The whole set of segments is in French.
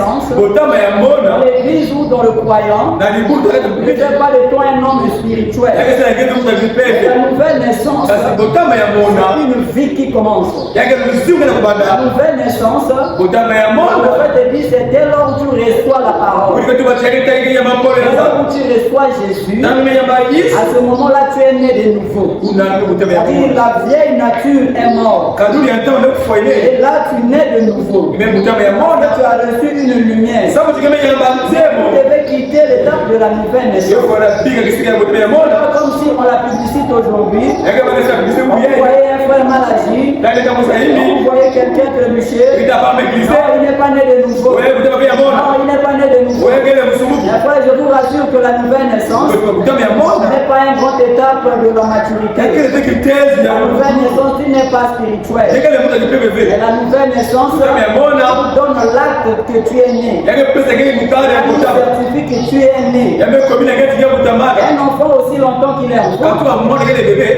naissance, dans l'église ou dans le croyant, ne fait pas de toi un homme spirituel. La nouvelle naissance, c'est une vie qui commence. La nouvelle naissance, le prophète dit, c'est dès lors où tu reçois la parole. Dès lors où tu reçois Jésus, à ce moment-là, tu es né de nouveau. C'est-à-dire la vieille nature est morte. Et là, tu nais de nouveau. Tu as reçu une lumière. Vous devez quitter l'étape de la nouvelle naissance. Comme si on la publicite aujourd'hui. On voyait un frère mal agi. On voyait quelqu'un trébucher. Non, il n'est pas né de nouveau. Non, il n'est pas né de nouveau. Après, je vous rassure que la nouvelle naissance n'est pas une grande étape de la maturité. La nouvelle naissance, tu n'es pas spirituel. Et la nouvelle naissance donne l'acte que tu es né. Il certifie que tu es né. Un enfant, aussi longtemps qu'il est enfant,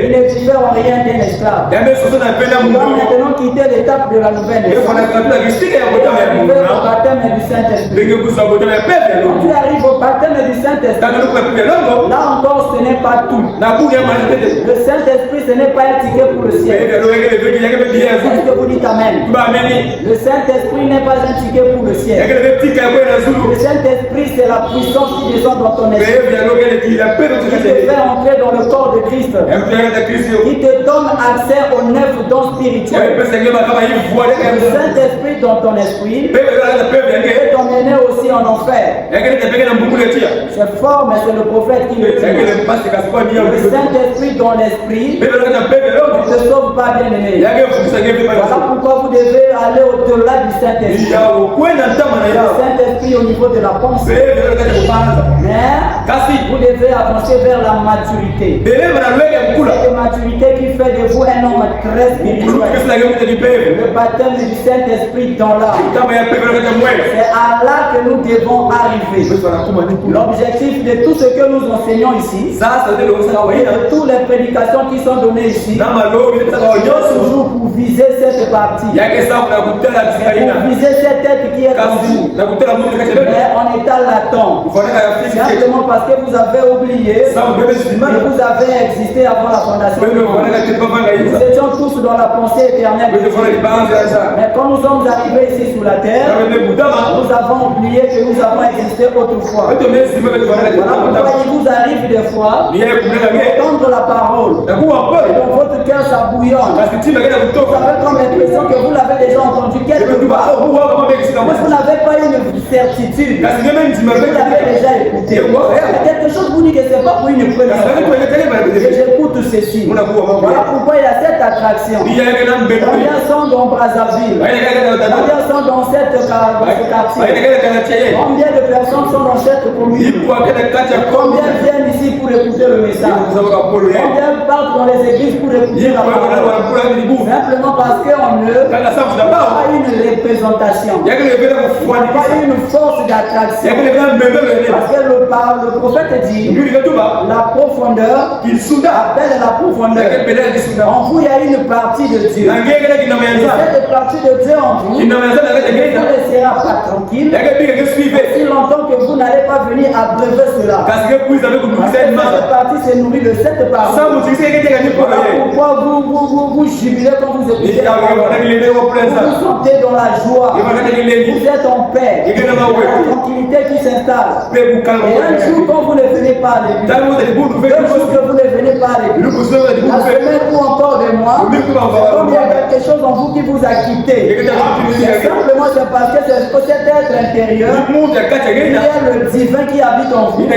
il ne diffère en rien d'un esclave. Il doit maintenant quitter l'étape de la nouvelle naissance. Au baptême du Saint-Esprit. Quand tu arrives au baptême du Saint-Esprit, là encore ce n'est pas tout. Le Saint-Esprit ce n'est pas un ticket pour le ciel. Est-ce que vous dites Amen? Le Saint-Esprit n'est pas un ticket pour le ciel. Le Saint-Esprit c'est la puissance qui descend dans ton esprit. Qui te fait entrer dans le corps de Christ. Qui te donne accès aux 9 dons spirituels. Le Saint-Esprit dans ton esprit peut t'emmener aussi en enfer. C'est fort, mais c'est le prophète qui le dit. Le Saint-Esprit dans l'esprit ne te sauve pas, bien aimé. Voilà pourquoi vous devez aller au-delà du Saint-Esprit. Le Saint-Esprit au niveau de la pensée. Mais vous devez avancer vers la maturité. C'est la maturité qui fait de vous un homme très spirituel. Le baptême du Saint-Esprit dans l'âme. C'est à là que nous devons arriver. L'objectif de tout ce que nous enseignons ici, de toutes les prédications qui sont données ici, c'est toujours pour viser cette partie. Pour viser cette tête qui est en vous. Mais en état latent. Simplement parce que vous avez oublié que vous avez existé avant la fondation du monde. Nous étions tous dans la pensée éternelle. Mais quand nous sommes arrivés ici sur la terre, nous avons oublié que nous avons existé autrefois. Voilà pourquoi il vous arrive des fois d'entendre la parole. Et dans votre cœur ça bouillonne. Vous avez comme l'impression que vous l'avez déjà entendu quelque part. Vous n'avez pas une certitude. Vous l'avez déjà écouté. Quelque chose vous dit que ce n'est pas pour une première fois. J'écoute ceci. Voilà pourquoi il y a cette attraction. Combien sont dans Brazzaville? Combien sont dans cette quartier? Combien de personnes sont dans cette commune? Combien viennent ici pour écouter le message? Combien partent dans les églises pour écouter la parole? Simplement parce qu'on ne pas une représentation, pas une force d'attraction. Parce que le prophète dit la profondeur appelle la profondeur. En vous il y a une partie de Dieu. Cette partie de Dieu en vous ne sera pas tranquille si longtemps que vous n'allez pas venir abreuver cela. Cette partie se nourrit de cette partie. Voilà pourquoi vous jubilez quand vous écoutez. Vous vous sentez dans la joie. Vous êtes en paix. Il y a la tranquillité qui s'installe. Et un jour quand vous ne venez pas à l'église, deux jours que vous ne venez pas à l'église, la semaine ou encore des mois, comme il y a quelque chose en vous qui vous a quitté, simplement c'est parce que cet être intérieur, il y a le divin qui habite en vous. Vous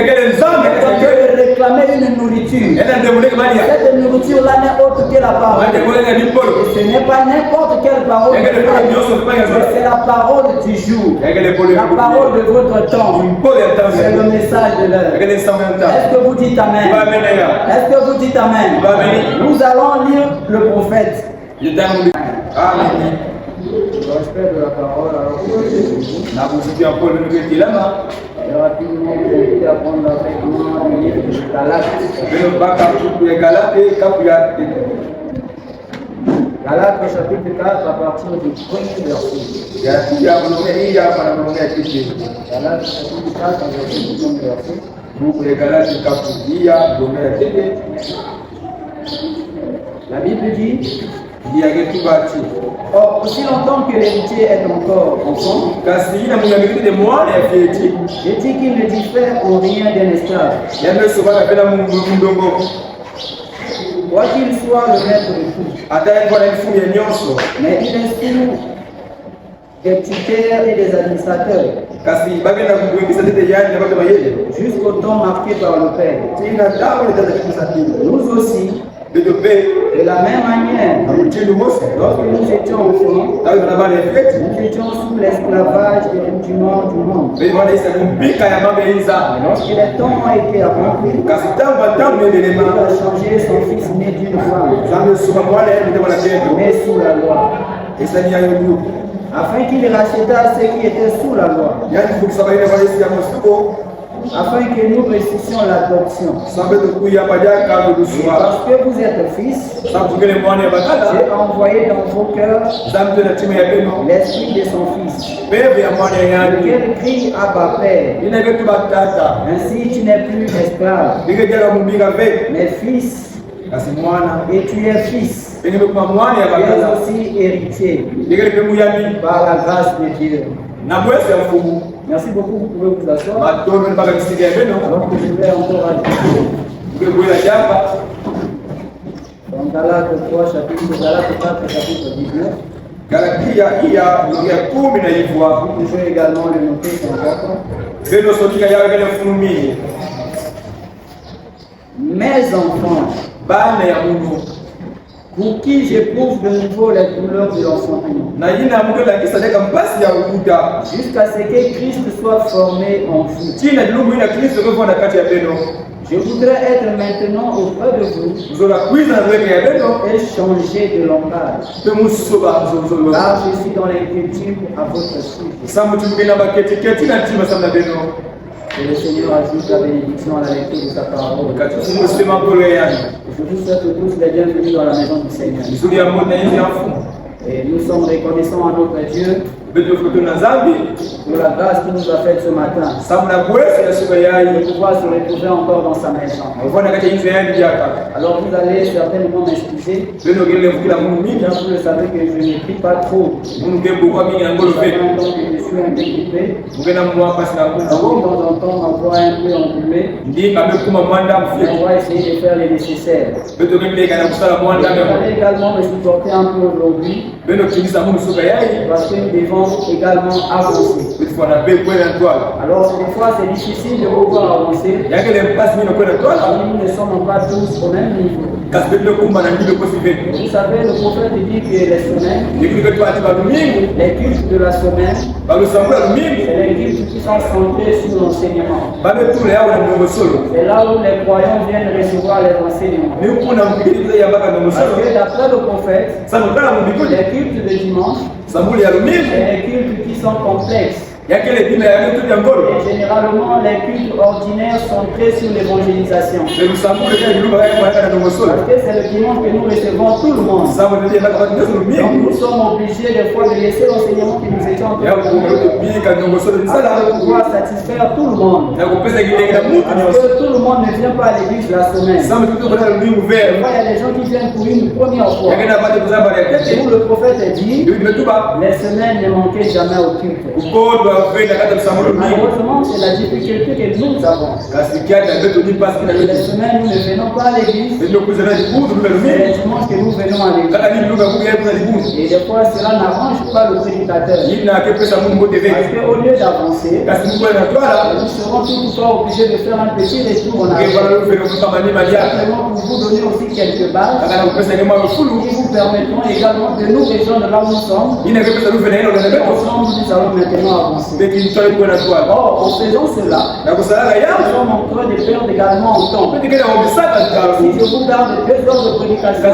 réclamer une nourriture. Cette nourriture-là n'est autre que la parole. Ce n'est pas n'importe quelle parole, c'est la parole du jour, la parole de votre temps, c'est le message de l'heure. Est-ce que vous dites Amen? Est-ce que vous dites Amen? Nous allons lire le prophète. Amen. Respect de la parole. Et rapidement, vous invitez à prendre avec moi le livre de Galates. Galates chapitre 4 à partir du 1er verset. Galates chapitre 4 à partir du 1er verset. La Bible dit: or, aussi longtemps que l'héritier est encore enfant, je dis qu'il ne diffère en rien d'un esclave, quoi qu'il soit le maître de tout. Mais il est sous des tuteur et des administrateurs, jusqu'au temps marqué par le Père. Nous aussi, de la même manière, lorsque nous étions enfants, nous étions sous l'esclavage et l'indulgence du monde. Lorsque les temps ont été accomplis, Dieu a changé son fils né d'une femme, né sous la loi, afin qu'il rachètât ceux qui étaient sous la loi, afin que nous réussissions l'adoption. Parce que vous êtes fils, j'ai envoyé dans vos cœurs l'esprit de son fils, lequel crie Abba Père. Ainsi tu n'es plus esclave, mais fils, et tu es fils. Tu es aussi héritier par la grâce de Dieu. Merci beaucoup, vous pouvez vous asseoir. Alors que je vais encore ajouter. Dans Galates 3, chapitre 4, chapitre 19. Vous pouvez également le noter sur mes enfants, pour qui j'éprouve de nouveau les douleurs de l'enfantement, jusqu'à ce que Christ soit formé en vous. Je voudrais être maintenant auprès de vous et changer de langage, car je suis dans l'inquiétude à votre sujet. Que le Seigneur ajoute la bénédiction à la lecture de sa parole. Je vous souhaite tous les bienvenus dans la maison du Seigneur. Et nous sommes reconnaissants à notre Dieu pour la grâce qu'il nous a faite ce matin, de pouvoir se retrouver encore dans sa maison. Alors vous allez certainement m'excuser, car vous le savez que je ne prie pas trop. Je suis un peu occupé. De temps en temps, on voit un peu enrhumé. On va essayer de faire le nécessaire. Vous allez également me supporter un peu aujourd'hui, parce que nous devons également avancer. Alors des fois c'est difficile de pouvoir avancer, nous ne sommes pas tous au même niveau. Vous savez, le prophète dit que les semaines, les cultes de la semaine, c'est les cultes qui sont centrés sur l'enseignement. C'est là où les croyants viennent recevoir les enseignements. Parce que d'après le prophète, les cultes de dimanche, c'est les cultes qui sont complexes. Et généralement, les cultes ordinaires sont très sur l'évangélisation. Parce que c'est le dimanche que nous recevons tout le monde. Donc nous sommes obligés des fois de laisser l'enseignement que nous étions en train de faire, afin de pouvoir satisfaire tout le monde. Parce que tout le monde ne vient pas à l'église la semaine. Des fois, il y a des gens qui viennent pour une première fois. Et où le prophète dit, les semaines ne manquaient jamais au culte. Malheureusement, c'est la difficulté que nous avons. Les semaines, nous ne venons pas à l'église. C'est les dimanches que nous venons à l'église. Et des fois, cela n'arrange pas le prédicateur. Parce qu'au lieu d'avancer, nous serons toutefois obligés de faire un petit retour en arrière. Simplement pour vous donner aussi quelques bases qui vous permettront également de nous rejoindre là où nous sommes. Ensemble, nous nous allons maintenant avancer. Or, en faisant cela, nous sommes en train de perdre également en temps. Si je vous garde 2 heures de prédication,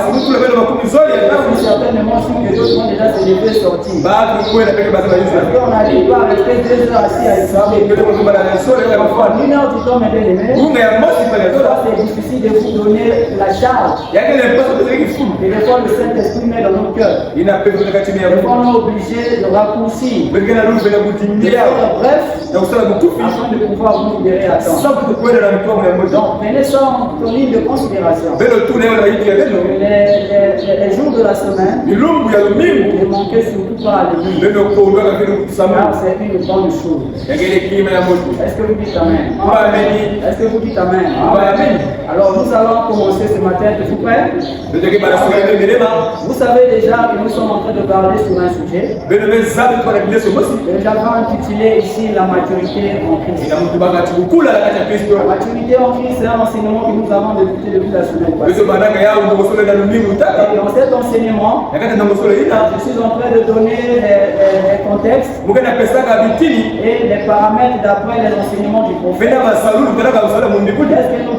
certainement sûr que d'autres vont déjà se lever sortir. On n'arrive pas à rester 2 heures assis à étudier. 1 heure du temps, mes bien-aimés, c'est difficile de vous donner la charge. Et des fois, le Saint-Esprit met dans nos cœurs. Des fois, on est obligé de raccourcir. Bref, afin de pouvoir vous libérer à temps. Donc, prenez ça en ligne de considération. Les jours de la semaine, ne manquez surtout pas à l'église. Car c'est une bonne chose. Est-ce que vous dites Amen? Est-ce que vous dites Amen? Alors nous allons commencer ce matin, êtes-vous prêts? Vous savez déjà que nous sommes en train de parler sur un sujet. J'avais intitulé ici la maturité en Christ. La maturité en Christ, c'est un enseignement que nous avons depuis la semaine passée. Et dans cet enseignement, je suis en train de donner les contextes et les paramètres d'après les enseignements du prophète. Qu'est-ce que nous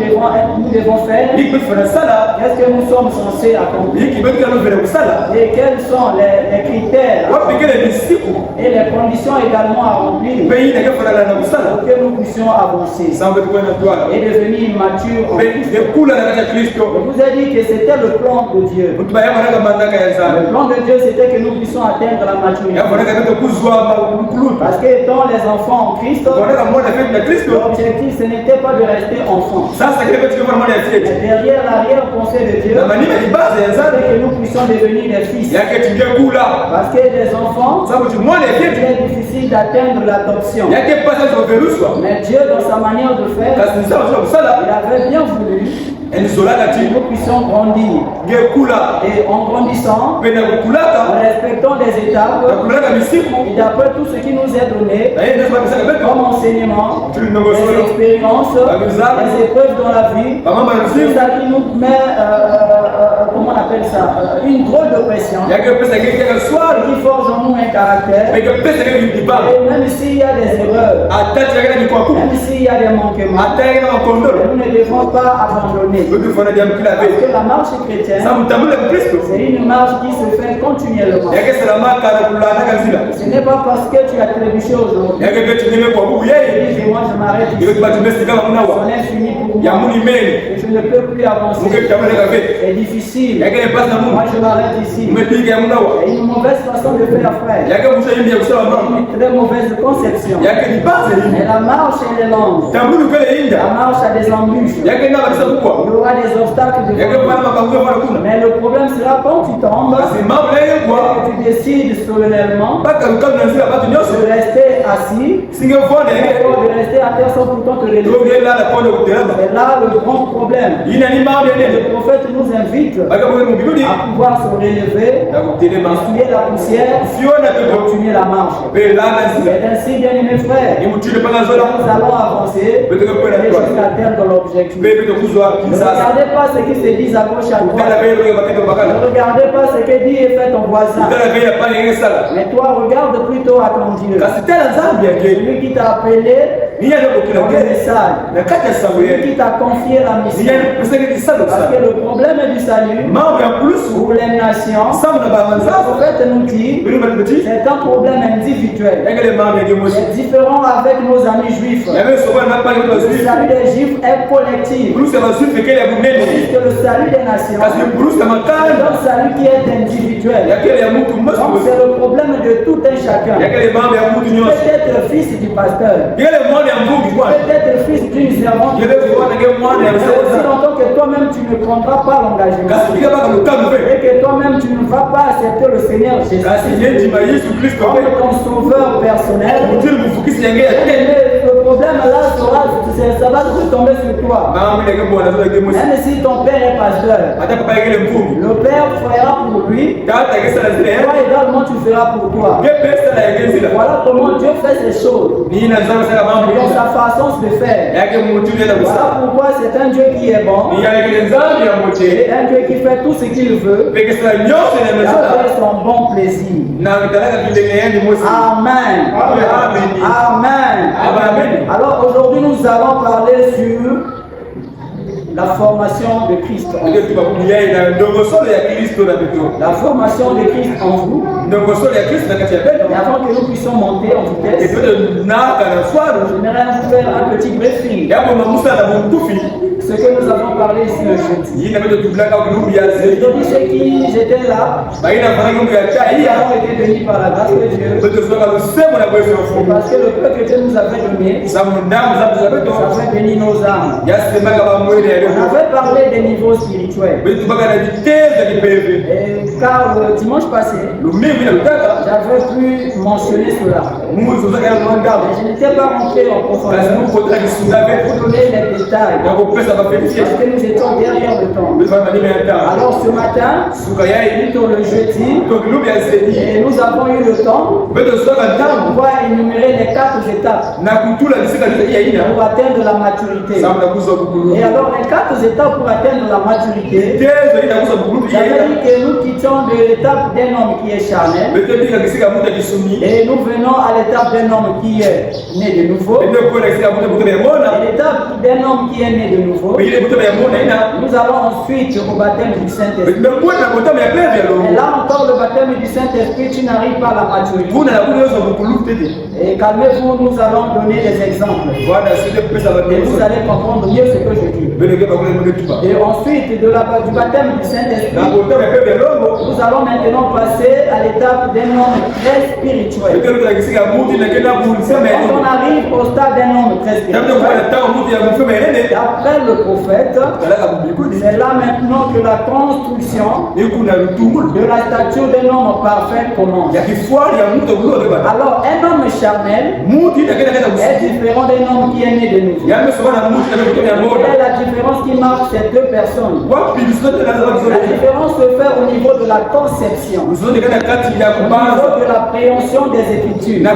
devons faire? Qu'est-ce que nous sommes censés accomplir? Et quels sont les critères et les conditions également à remplir pour que nous puissions avancer et devenir matures en Christ. Je vous ai dit que c'était le plan de Dieu. Le plan de Dieu, c'était que nous puissions atteindre la maturité. Parce que étant les enfants en Christ, l'objectif ce n'était pas de rester enfant. Mais derrière l'arrière-pensée de Dieu, c'est que nous puissions devenir des fils. Parce que les enfants, c'est difficile d'atteindre l'adoption. Mais Dieu, dans sa manière de faire, il avait bien voulu que nous puissions grandir. Et en grandissant, en respectant des étapes, et d'après tout ce qui nous est donné, comme enseignement, des expériences, des épreuves dans la vie, tout ça qui nous met, comment on appelle ça, une drôle de pression, qui forge en nous un caractère, et même s'il y a des erreurs, même s'il y a des manquements, nous ne devons pas abandonner. Parce que la marche chrétienne, c'est une marche qui se fait continuellement. Ce n'est pas parce que tu as trébuché aujourd'hui que moi je m'arrête ici. On est fini pour moi. Et je ne peux plus avancer. C'est difficile. Moi je m'arrête ici. C'est une mauvaise façon de faire, frère. Une très mauvaise conception. Mais la marche elle est longue. La marche a des embûches. Il y aura des obstacles devant. Mais le problème sera quand tu tombes et que tu décides solennellement de rester assis, de rester à terre sans pourtant te relever. C'est là le grand problème. Le prophète nous invite à pouvoir se relever, essuyer la poussière et continuer la marche. C'est ainsi, bien aimés frères, nous allons avancer jusqu'à atteindre l'objectif. Ne regardez pas ce qui se dit à gauche à droite. Ne regardez pas ce que dit et fait ton voisin. Mais toi, regarde plutôt à ton Dieu. Celui qui t'a appelé au message. Celui qui t'a confié la mission. Parce que le problème du salut pour les nations, le prophète nous dit, c'est un problème individuel. C'est différent avec nos amis juifs. Le salut des juifs est collectif. Puisque le salut des nations, c'est un salut qui est individuel. Donc c'est le problème de tout un chacun. Peut-être fils du pasteur, peut-être fils d'une servante, mais aussi longtemps que toi-même tu ne prendras pas l'engagement et que toi-même tu ne vas pas accepter le Seigneur Jésus comme ton sauveur personnel. Le problème là sera ça va retomber sur toi. Même si ton père est pasteur, le père fera pour lui. Toi également tu feras pour toi. Voilà comment Dieu fait ces choses. Dans sa façon de faire. Voilà pourquoi c'est un Dieu qui est bon. C'est un Dieu qui fait tout ce qu'il veut. Avec son bon plaisir. Amen. Amen. Alors aujourd'hui nous allons parler sur la formation de Christ. La formation de Christ en vous. Et avant que nous puissions monter en vitesse, j'aimerais vous faire un petit briefing. Ce que nous avons parlé ici le jeudi. Aujourd'hui, ceux qui étaient là, ils ont été bénis par la grâce de Dieu. Parce que le peu que Dieu nous avait donné, ça fait bénir nos âmes. On avait parlé des niveaux spirituels. Car le dimanche passé, j'avais pu mentionner cela. Je n'étais pas rentré en profondeur pour donner les détails. Parce que nous étions derrière le temps. Alors ce matin, plutôt le jeudi, et nous avons eu le temps de pouvoir énumérer les 4 étapes pour atteindre la maturité. Et alors les 4 étapes pour atteindre la maturité, j'avais dit que nous quittions de l'étape d'un homme qui est charnel et nous venons à l'étape d'un homme qui est né de nouveau. Et l'étape d'un homme qui est né de nouveau, nous allons ensuite au baptême du Saint-Esprit. Et là encore, le baptême du Saint-Esprit, tu n'arrives pas à la maturité. Et calmez-vous, nous allons donner des exemples. Et vous allez comprendre mieux ce que je dis. Et ensuite, du baptême du Saint-Esprit, nous allons maintenant passer à l'étape d'un homme très spirituel. Quand on arrive au stade d'un homme très spirituel, après le prophète, c'est là maintenant que la construction de la statue d'un homme parfait commence. Alors, un homme charnel est différent d'un homme qui est né de nouveau. Quelle est la différence qui marque ces deux personnes? La différence se fait au niveau de la conception, au niveau de la préhension des Écritures. Un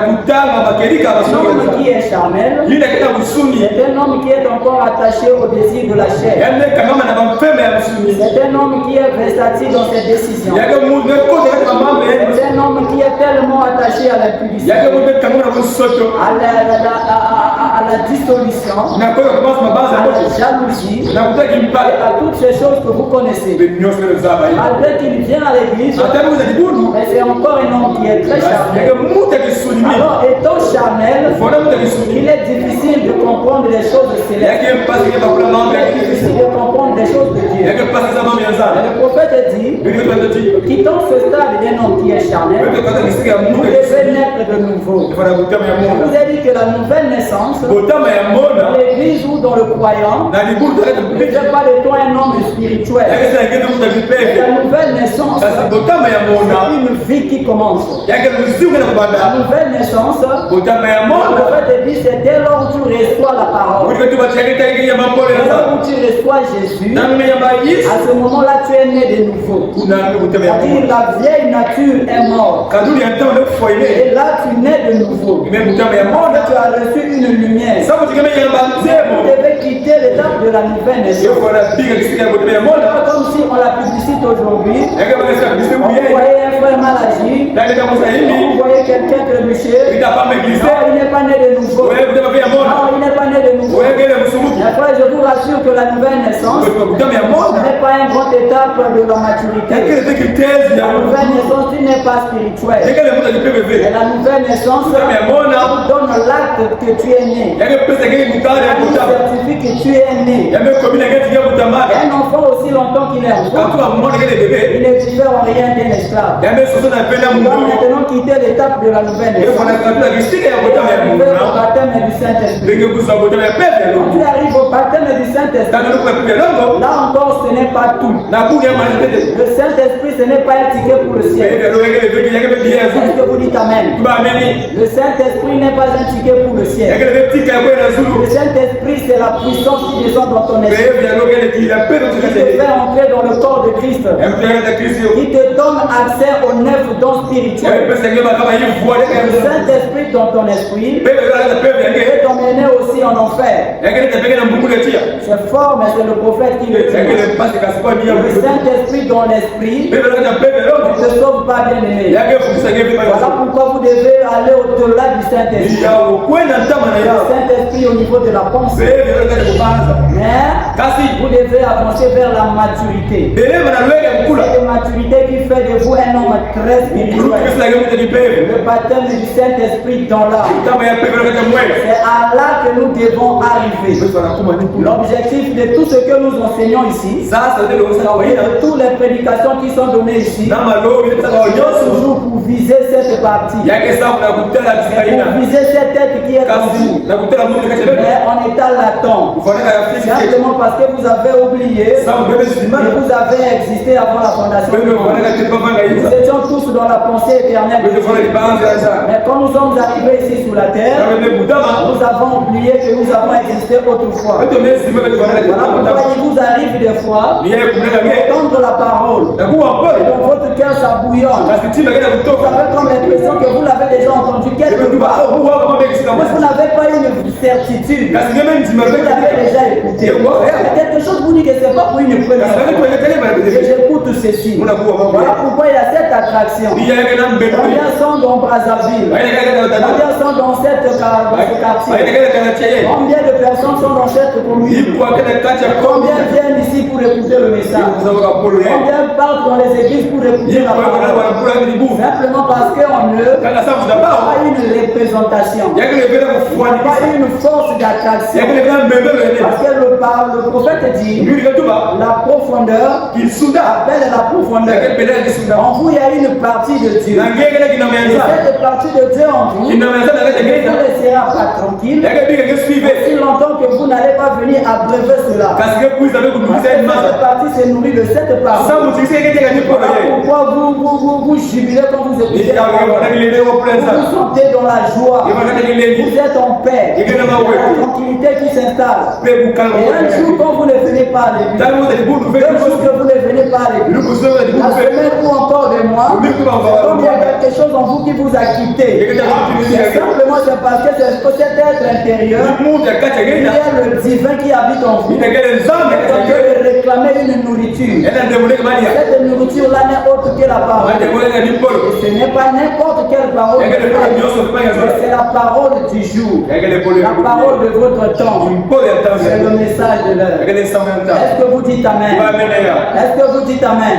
homme qui est charnel, c'est un homme qui est encore attaché au désir de la chair. C'est un homme qui est versatile dans ses décisions. C'est un homme qui est tellement attaché à l'impudicité, à la dissolution, à la jalousie et à toutes ces choses que vous connaissez. Malgré qu'il vient à l'église, mais c'est encore un homme qui est très charnel. Alors étant charnel, il est difficile de comprendre les choses célestes. Il est difficile de comprendre des choses de Dieu. Et le prophète dit, quittant ce stade d'un homme qui est charnel, vous devez naître de nouveau. Je vous ai dit que la nouvelle naissance, dans l'église ou dans le croyant, ne fait pas de toi un homme spirituel. La nouvelle naissance, c'est une vie qui commence. La nouvelle naissance, le prophète dit, c'est dès lors que tu reçois la parole. Dès lors où tu reçois Jésus, à ce moment-là, tu es né de nouveau. C'est-à-dire la vieille nature est morte. Et là, tu nais de nouveau. Tu as reçu une lumière. Vous devez quitter l'étape de la nouvelle naissance. Comme si on la publicite aujourd'hui. On voyait un frère mal agi. On voyait quelqu'un trébucher. Non, il n'est pas né de nouveau. Non, il n'est pas né de nouveau. Après, je vous rassure que la nouvelle naissance n'est pas une grande étape de la maturité. La nouvelle naissance, tu n'es pas spirituel. Et la nouvelle naissance donne l'acte que tu es né. Elle certifie que tu es né. grandir. Un enfant aussi longtemps qu'il est enfant, il ne diffère en rien d'un esclave. Il doit maintenant quitter l'étape de la nouvelle naissance. Au baptême du Saint-Esprit. Quand tu arrives au baptême du Saint-Esprit, là encore ce n'est pas tout. Le Saint-Esprit ce n'est pas un ticket pour le ciel. Est-ce que vous dites Amen? Le Saint-Esprit n'est pas un ticket pour le ciel. Le Saint-Esprit c'est la puissance qui descend dans ton esprit. Qui te fait entrer dans le corps de Christ. Qui te donne accès aux 9 dons spirituels. Le Saint-Esprit dans ton esprit peut t'emmener aussi en enfer. C'est fort, mais c'est le prophète qui le dit. Le Saint-Esprit dans l'esprit ne te sauve pas, bien aimé. Voilà pourquoi vous devez aller au-delà du Saint-Esprit. Le Saint-Esprit au niveau de la pensée. Mais vous devez avancer vers la maturité. C'est une maturité qui fait de vous un homme très spirituel. Le baptême du Saint-Esprit dans l'âme. C'est à là que nous devons arriver. L'objectif de tout ce que nous enseignons ici, de toutes les prédications qui sont données ici, c'est toujours pour viser cette partie. Pour viser cette tête qui est en vous. Mais en état latent. Simplement parce que vous avez oublié que vous avez existé avant la fondation. Nous étions tous dans la pensée éternelle. Mais quand nous sommes arrivés ici sur la terre, nous avons oublié que nous avons existé autrefois. Voilà pourquoi il vous arrive des fois d'entendre la parole. Et dans votre cœur ça bouillonne. Vous avez comme l'impression que vous l'avez déjà entendu quelque part. Vous n'avez pas une certitude. Vous l'avez déjà écouté. Quelque chose vous dit que ce n'est pas pour une première fois. J'écoute ceci. Voilà pourquoi il y a cette attraction. Combien sont dans Brazzaville? Combien sont dans ce quartier? Combien de personnes sont dans cette commune? Combien viennent ici pour écouter le message? Combien partent dans les églises pour écouter la parole? Simplement parce qu'on n'a pas une représentation. On n'a pas une force d'attraction. Parce que le prophète dit la profondeur appelle la profondeur. En vous, il y a une partie de Dieu. Et cette partie de Dieu en vous, vous ne laissera pas tranquille aussi longtemps que vous n'allez pas venir abreuver cela. Parce que cette partie se nourrit de cette partie. Pourquoi vous jubilez quand vous écoutez la parole? Vous vous sentez dans la joie. Vous êtes en paix. Il y a la tranquillité qui s'installe. Et un jour quand vous ne venez pas à l'église, deux jours que vous ne venez pas à l'église, la semaine ou encore des mois, comme il y a quelque chose en vous qui vous a quitté, simplement c'est parce que cet être intérieur, il y a le divin qui habite en vous. Donc de réclamer une nourriture. Cette nourriture-là n'est autre que la parole. Et ce n'est pas n'importe quelle parole, c'est la parole du jour, la parole de votre temps. C'est le message de l'heure. Est-ce que vous dites Amen? Est-ce que vous dites Amen?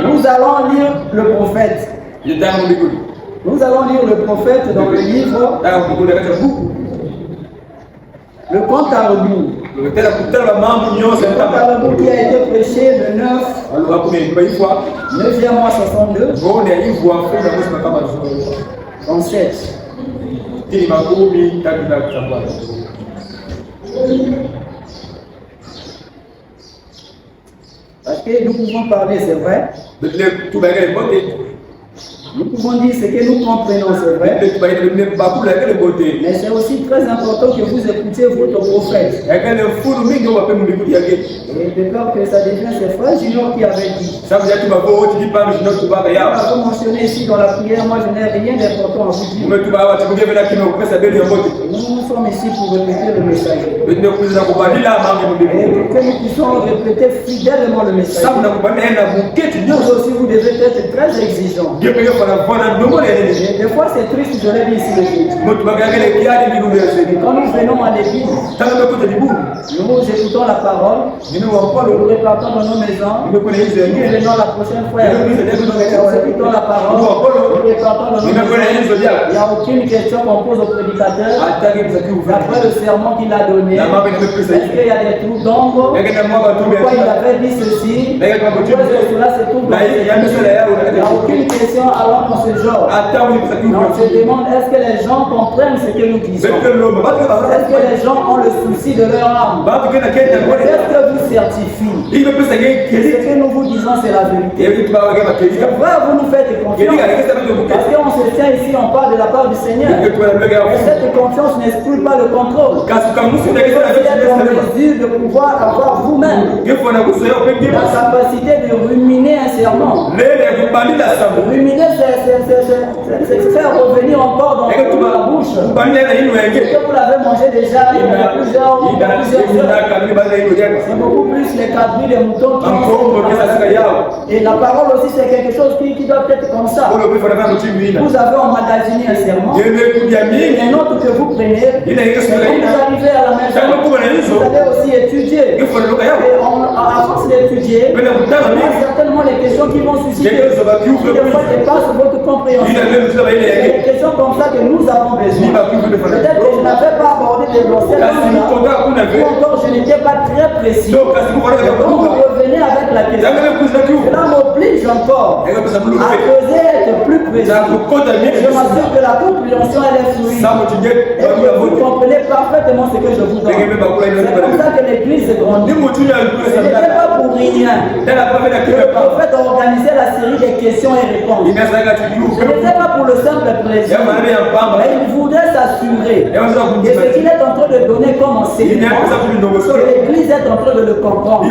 Nous allons lire le prophète. Nous allons lire le prophète dans le livre le conte à rebours. Le conte à rebours qui a été prêché le 9e mois 62 37. Parce que nous pouvons parler, c'est vrai. Nous pouvons dire ce que nous comprenons, c'est vrai. Mais c'est aussi très important que vous écoutiez votre prophète. Et de peur que ça devienne ses frères Junior qui avait dit. On va mentionner ici dans la prière, moi je n'ai rien d'important à vous dire. Nous sommes ici pour répéter le message. Et que nous puissions répéter fidèlement le message. Vous aussi vous devez être très exigeants. Et des fois c'est triste, je l'ai dit ici le jour. Quand nous venons à l'église, nous écoutons la parole, nous répartons dans nos maisons, nous venons la prochaine fois, nous écoutons la parole, préparant le nom, il n'y a aucune question qu'on pose au prédicateur. Après le sermon qu'il a donné, est-ce qu'il y a des trous d'ombre? Pourquoi il avait dit ceci? Pourquoi cela se trouve dans il n'y a aucune question alors dans ce genre. On se demande, est-ce que les gens comprennent ce que nous disons? Est-ce que les gens ont le souci de leur âme? Est-ce que vous certifie que ce que nous vous disons c'est la vérité? Vous nous faites confiance parce qu'on se tient ici, on parle de la part du Seigneur. Et cette confiance n'exclut pas le contrôle. Vous devez être en mesure de pouvoir avoir vous-même la capacité de ruminer un sermon. Ruminer, c'est faire revenir encore dans la bouche. Est-ce que vous l'avez mangé déjà il y a plusieurs heures? C'est beaucoup plus les quadrilles, les moutons qui ont. Et la parole aussi, c'est quelque chose qui doit être comme ça. Vous avez emmagasiné un sermon, un autre que vous prenez, et quand vous arrivez à la maison, vous allez aussi étudier. Et à force d'étudier, il y a certainement les questions qui vont susciter, qui des fois dépassent votre compréhension. C'est des questions comme ça que nous avons besoin. Peut-être que je n'avais pas abordé des glossaires, ou encore je n'étais pas très précis. Donc vous revenez avec la question. Cela m'oblige encore à peser, être plus précis. Je m'assure que la compréhension elle est fluide. Et vous comprenez parfaitement ce que je vous donne. C'est comme ça que l'église grandit. Ce n'était pas pour rien que le prophète a organisé la série des questions et réponses. Ce n'était pas pour le simple plaisir. Mais il voudrait s'assurer que ce qu'il est en train de donner comme enseignement, que l'église est en train de le comprendre.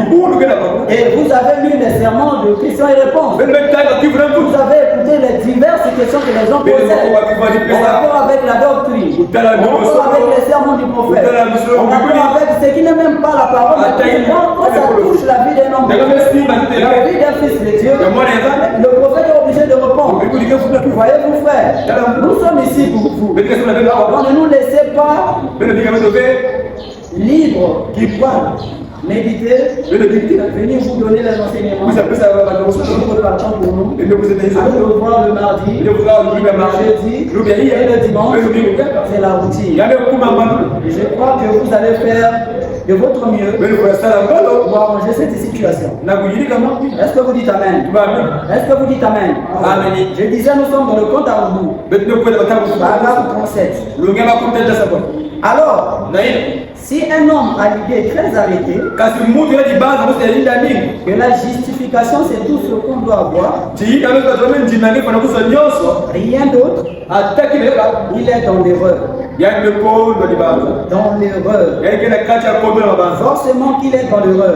Et vous avez lu les sermons de questions et réponses. Vous avez écouté les diverses questions que les gens posaient en rapport avec la doctrine, en rapport avec les sermons du prophète, en rapport avec ce qui n'est même pas la parole de Dieu. Quand ça touche la vie d'un homme, la vie d'un fils de Dieu, le prophète est obligé de répondre. Voyez-vous frère, nous sommes ici pour vous. Donc ne nous laissez pas libres qui voient. Méditer, venir vous donner les enseignements. Nous repartons pour nous. Allons le voir le mardi, le jeudi et le dimanche. C'est la routine. Je crois que vous allez faire de votre mieux pour arranger cette situation. Est-ce que vous dites Amen? Est-ce que vous dites Amen? Amen. Je disais, nous sommes dans le compte à rebours. Paragraphe 37. Alors, si un homme a l'idée très arrêtée que la justification c'est tout ce qu'on doit avoir, rien d'autre, il est dans l'erreur. Dans l'erreur. Forcément qu'il est dans l'erreur.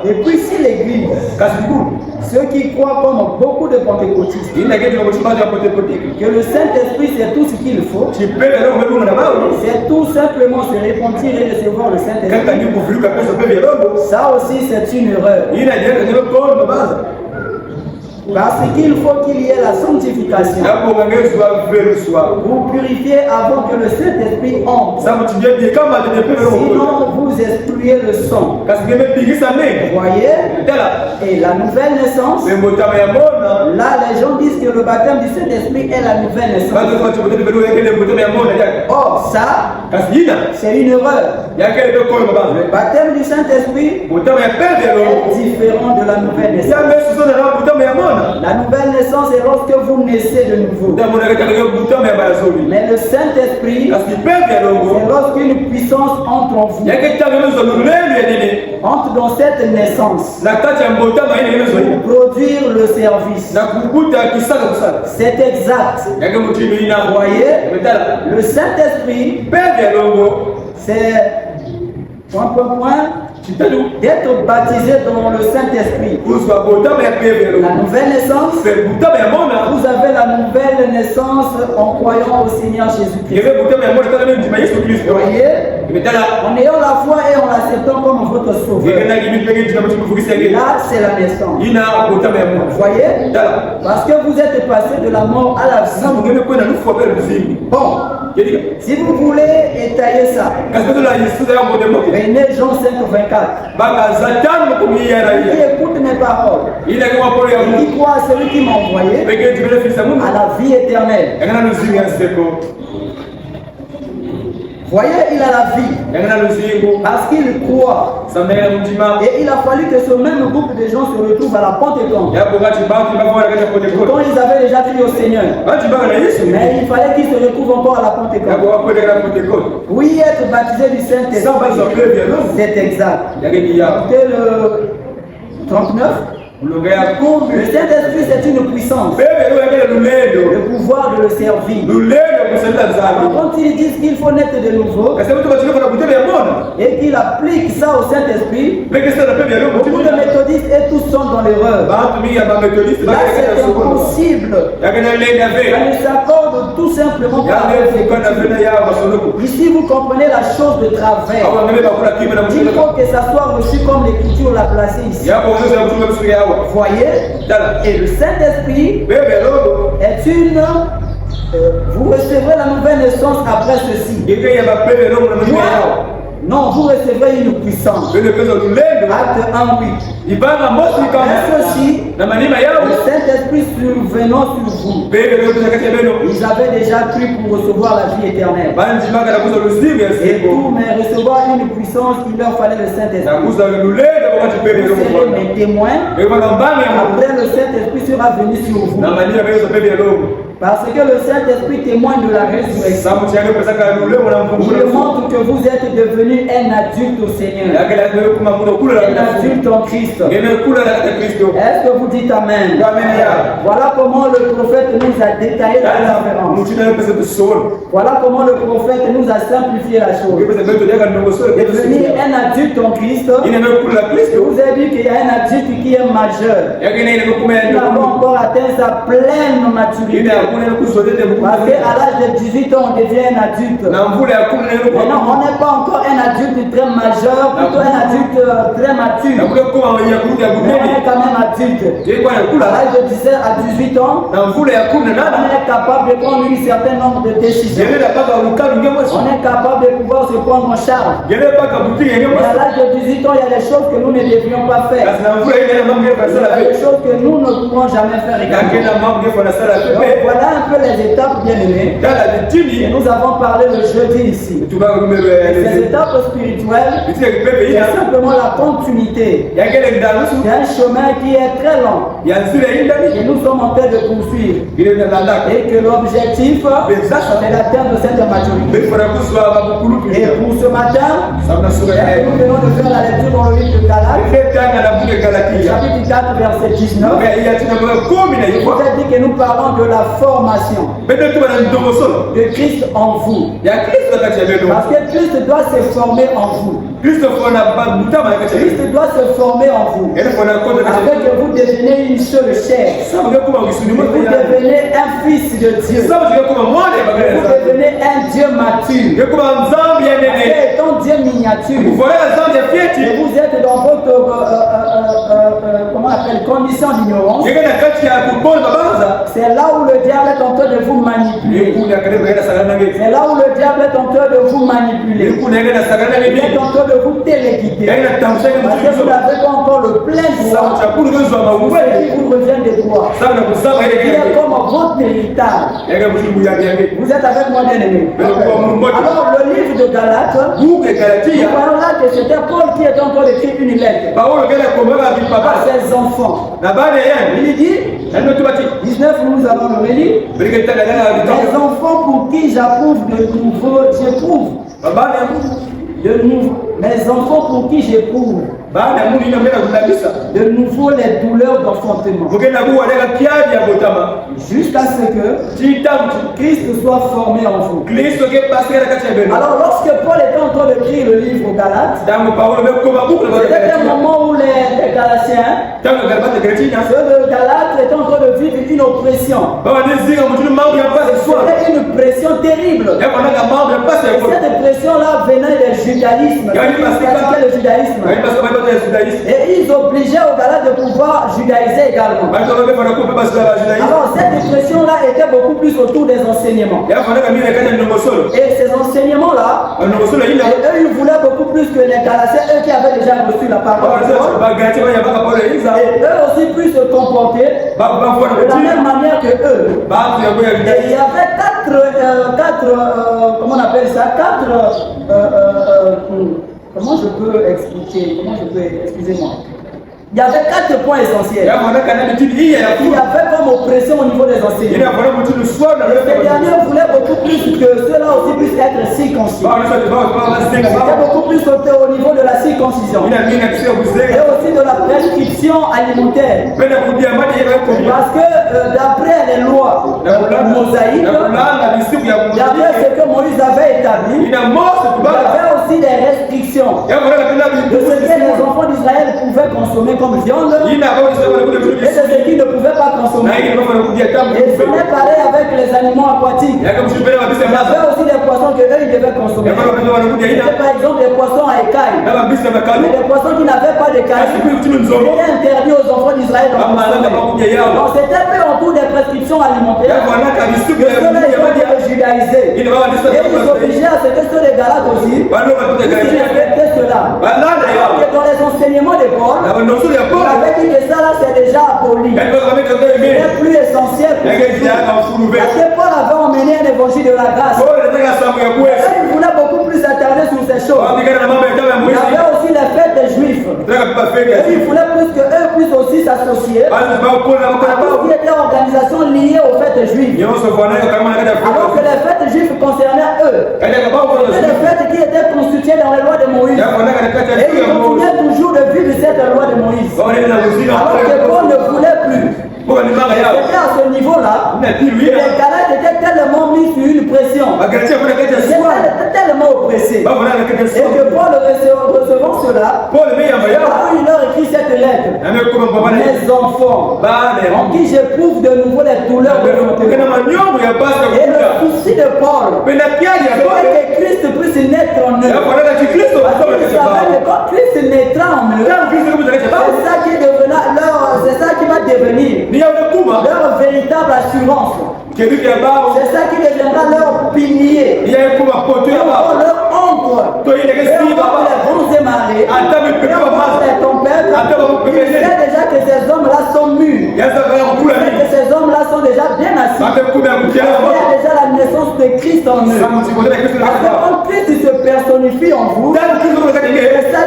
Et puis si l'église, ceux qui croient comme beaucoup de pentecôtistes, que le Saint-Esprit c'est tout ce qu'il faut, c'est tout simplement se repentir et recevoir le Saint-Esprit. Ça aussi c'est une erreur. Parce qu'il faut qu'il y ait la sanctification. Vous purifiez avant que le Saint-Esprit entre. Sinon vous excluez le sang. Vous voyez? Et la nouvelle naissance, là les gens disent que le baptême du Saint-Esprit est la nouvelle naissance. Or ça, c'est une erreur. Le baptême du Saint-Esprit est différent de la nouvelle naissance. La nouvelle naissance est lorsque vous naissez de nouveau. Mais le Saint-Esprit, c'est lorsqu'une puissance entre en vous. Entre dans cette naissance pour produire le service. C'est exact. Vous voyez, le Saint-Esprit, c'est d'être baptisé dans le Saint-Esprit. La nouvelle naissance, vous avez la nouvelle naissance en croyant au Seigneur Jésus-Christ. Vous voyez, en ayant la foi et en l'acceptant comme votre sauveur. Là, c'est la naissance. Vous voyez, parce que vous êtes passé de la mort à la vie. Bon, Si vous voulez étayer ça, prenez Jean 5:24. Qui écoute mes paroles, qui croit à celui qui m'a envoyé, à la vie éternelle. Voyez, il a la vie parce qu'il croit. Et il a fallu que ce même groupe de gens se retrouve à la Pentecôte. Quand ils avaient déjà crié au Seigneur, mais il fallait qu'ils se retrouvent encore à la Pentecôte. Oui, être baptisé du Saint-Esprit, c'est exact. Écoutez le 39. Le Saint-Esprit, c'est une puissance. Le pouvoir de le servir. Quand ils disent qu'il faut naître de nouveau et qu'il applique ça au Saint-Esprit, beaucoup de méthodistes et tous sont dans l'erreur. Là, c'est impossible. On s'accorde tout simplement par ici, vous comprenez la chose de travers. Il faut que ça soit reçu comme l'Écriture l'a placé ici. Voyez, et le Saint-Esprit est une... vous recevrez la nouvelle naissance après ceci. Non, vous recevrez une puissance. Acte 1:8. Ceci, le Saint-Esprit survenant sur vous. Ils avaient déjà cru pour recevoir la vie éternelle. Et pour recevoir une puissance, il leur fallait le Saint-Esprit. Vous serez mes témoins. Après, le Saint-Esprit sera venu sur vous. Parce que le Saint-Esprit témoigne de la résurrection. Il montre que vous êtes devenu un adulte au Seigneur. Un adulte en Christ. Est-ce que vous dites Amen? Voilà comment le prophète nous a détaillé la différence. Voilà comment le prophète nous a simplifié la chose. Devenir un adulte en Christ, je vous ai dit qu'il y a un adulte qui est majeur. Il n'a pas encore atteint sa pleine maturité. Parce qu'à l'âge de 18 ans, on devient un adulte. Maintenant, on n'est pas encore un adulte très majeur, plutôt un adulte très mature. Mais on est quand même adulte. À l'âge de 17 à 18 ans, on est capable de prendre un certain nombre de décisions. On est capable de pouvoir se prendre en charge. Mais à l'âge de 18 ans, il y a des choses que nous ne devrions pas faire. Il y a des choses que nous ne pouvons jamais faire également. Donc, voilà un peu les étapes, bien aimées. Et nous avons parlé le jeudi ici. Ces étapes spirituelles, c'est simplement la continuité d'un chemin qui est très long. Et nous sommes en train de poursuivre. Et que l'objectif, c'est d'atteindre cette maturité. Et pour ce matin, nous venons de faire la lecture dans le livre de Galates, chapitre 4, verset 19. Il vous a dit que nous parlons de la formation de Christ en vous. Parce que Christ doit se former en vous. Christ doit se former en vous. Afin que vous deveniez une seule chair. Vous devenez un fils de Dieu. Vous devenez un Dieu mature. Étant Dieu miniature. Et vous êtes dans votre comment on appelle, condition d'ignorance. C'est là où le diable est en train de vous manipuler. C'est là où le diable est en train de vous manipuler. Il est en train de vous téléguider. Parce que vous n'avez pas encore le plein droit. Ce qui vous revient de droit. Il est comme votre héritage. Vous êtes avec moi, bien aimé. Alors, le livre de Galates, nous parlons là que c'était Paul qui est en train d'écrire une lettre à ses enfants. Il dit, 19, nous allons le relire. Les enfants pour qui j'approuve mes enfants pour qui j'éprouve de nouveau les douleurs d'enfantement, jusqu'à ce que Christ soit formé en vous. Alors lorsque Paul était en train d'écrire le livre aux Galates, c'était un moment où les Galatiens, ceux de Galates, étaient en train de vivre une oppression. C'était une pression terrible. Et cette pression-là venait du judaïsme. Le judaïsme. Et ils obligeaient aux Galates de pouvoir judaïser également. Alors cette expression-là était beaucoup plus autour des enseignements. Et Galatiens, eux qui avaient déjà reçu la parole, et eux aussi puissent se comporter de la même manière que eux. Et il y avait comment on appelle ça, comment je peux expliquer, excusez-moi. Il y avait 4 points essentiels. Il y avait comme oppression au niveau des enseignants. Ces derniers voulaient beaucoup plus que ceux-là aussi puissent être circoncis. C'était beaucoup plus au niveau de la circoncision. Et aussi de la prescription alimentaire. Parce que d'après les lois mosaïques, d'après ce que Moïse avait établi, il y avait aussi des restrictions de ce que les enfants d'Israël pouvaient consommer comme viande et de ce qu'ils ne pouvaient pas consommer. Et ce n'est pareil avec les animaux aquatiques. Il y avait aussi des poissons que eux ils devaient consommer. C'était par exemple des poissons à écailles. Mais des poissons qui n'avaient pas d'écailles. C'était interdit aux enfants d'Israël d'en consommer. Donc c'était fait autour des prescriptions alimentaires. Ceux-là ils ont été judaïsés. Et ils obligeaient à ce que ceux des Galates aussi respectaient cela. Et dans les enseignements de Paul, avec dit que ça là c'est déjà aboli. C'est plus essentiel pour nous. Parce que Paul avait emmené un évangile de la grâce. Il voulait beaucoup plus s'attarder sur ces choses. Il y avait aussi les fêtes des Juifs. Et il voulait plus qu'eux puissent aussi s'associer à tout qui était organisation liée aux fêtes juives. Alors que les fêtes juives concernaient eux. C'était des fêtes qui étaient constituées dans les lois de Moïse. Et ils continuaient toujours de vivre cette loi de Moïse. Alors que Paul ne voulait plus. C'était à ce niveau-là que les Galates étaient tellement mis sur une pression. Ils étaient tellement oppressés. Et que Paul, recevant cela, il leur écrit cette lettre. Mes enfants, en qui j'éprouve de nouveau les douleurs de mon cœur. Et le souci de Paul, c'est que Christ puisse naître en eux. Parce qu'ils savaient que quand Christ naîtra en eux, c'est ça qui va devenir leur véritable assurance. C'est ça qui deviendra leur pilier. Leur ombre. Et les bons démarrer. Et ton père, il sait déjà que ces hommes-là sont mûrs. Que ces hommes-là sont déjà bien assis. Il y a déjà la naissance de Christ en eux. Parce que quand Christ se personnifie en vous, c'est ça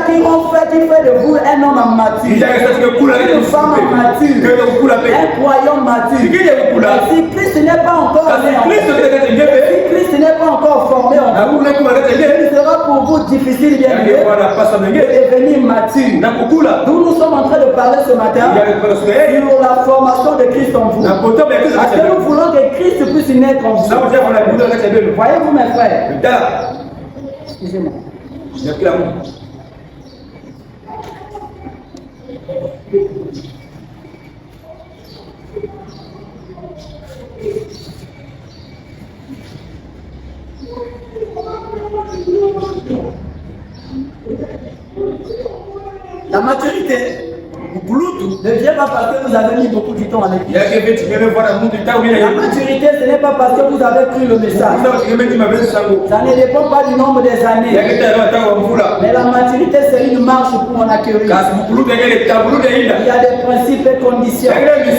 qui fait de vous un homme mature. Une femme mature. Un croyant mature. Si Christ n'est pas encore né en vous, si Christ n'est pas encore formé en vous, il sera pour vous difficile bien de devenir mature. Nous sommes en train de parler ce matin sur la formation de Christ en vous. Parce que nous voulons que Christ puisse naître en vous. Voyez-vous mes frères? Excusez-moi. La maturité ne vient pas parce que vous avez mis beaucoup de temps à l'église. La maturité, ce n'est pas parce que vous avez pris le message. Ça ne dépend pas du nombre des années. Mais la maturité, c'est une marche pour en acquérir. Il y a des principes et conditions.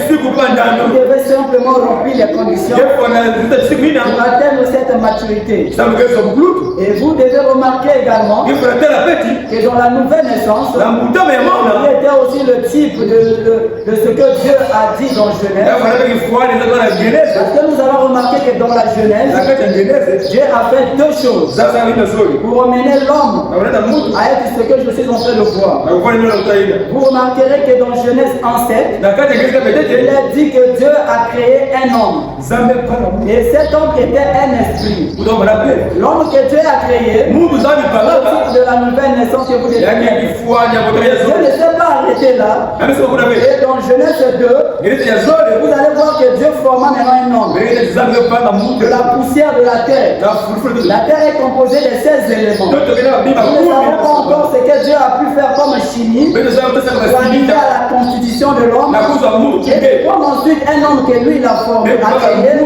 Vous devez simplement remplir les conditions pour atteindre cette maturité. Et vous devez remarquer également que dans la nouvelle naissance, il était aussi le type de ce que Dieu a dit dans Genèse. Parce que nous avons remarqué que dans la Genèse, Dieu a fait deux choses pour emmener l'homme à être ce que je suis en train de voir. Vous remarquerez que dans Genèse 1:7, il a dit que Dieu a créé un homme. Et cet homme était un esprit. L'homme que Dieu a créé, de la nouvelle naissance que vous devez faire. Dieu ne s'est pas arrêté là. Et dans Genèse 2, vous allez voir que Dieu forma maintenant un homme de la poussière de la terre. La terre est composée de 16 éléments. Nous ne savons pas encore ce que Dieu a pu faire comme chimie pour arriver à la constitution de l'homme. Et comme ensuite un homme que lui il a formé, a créé, et de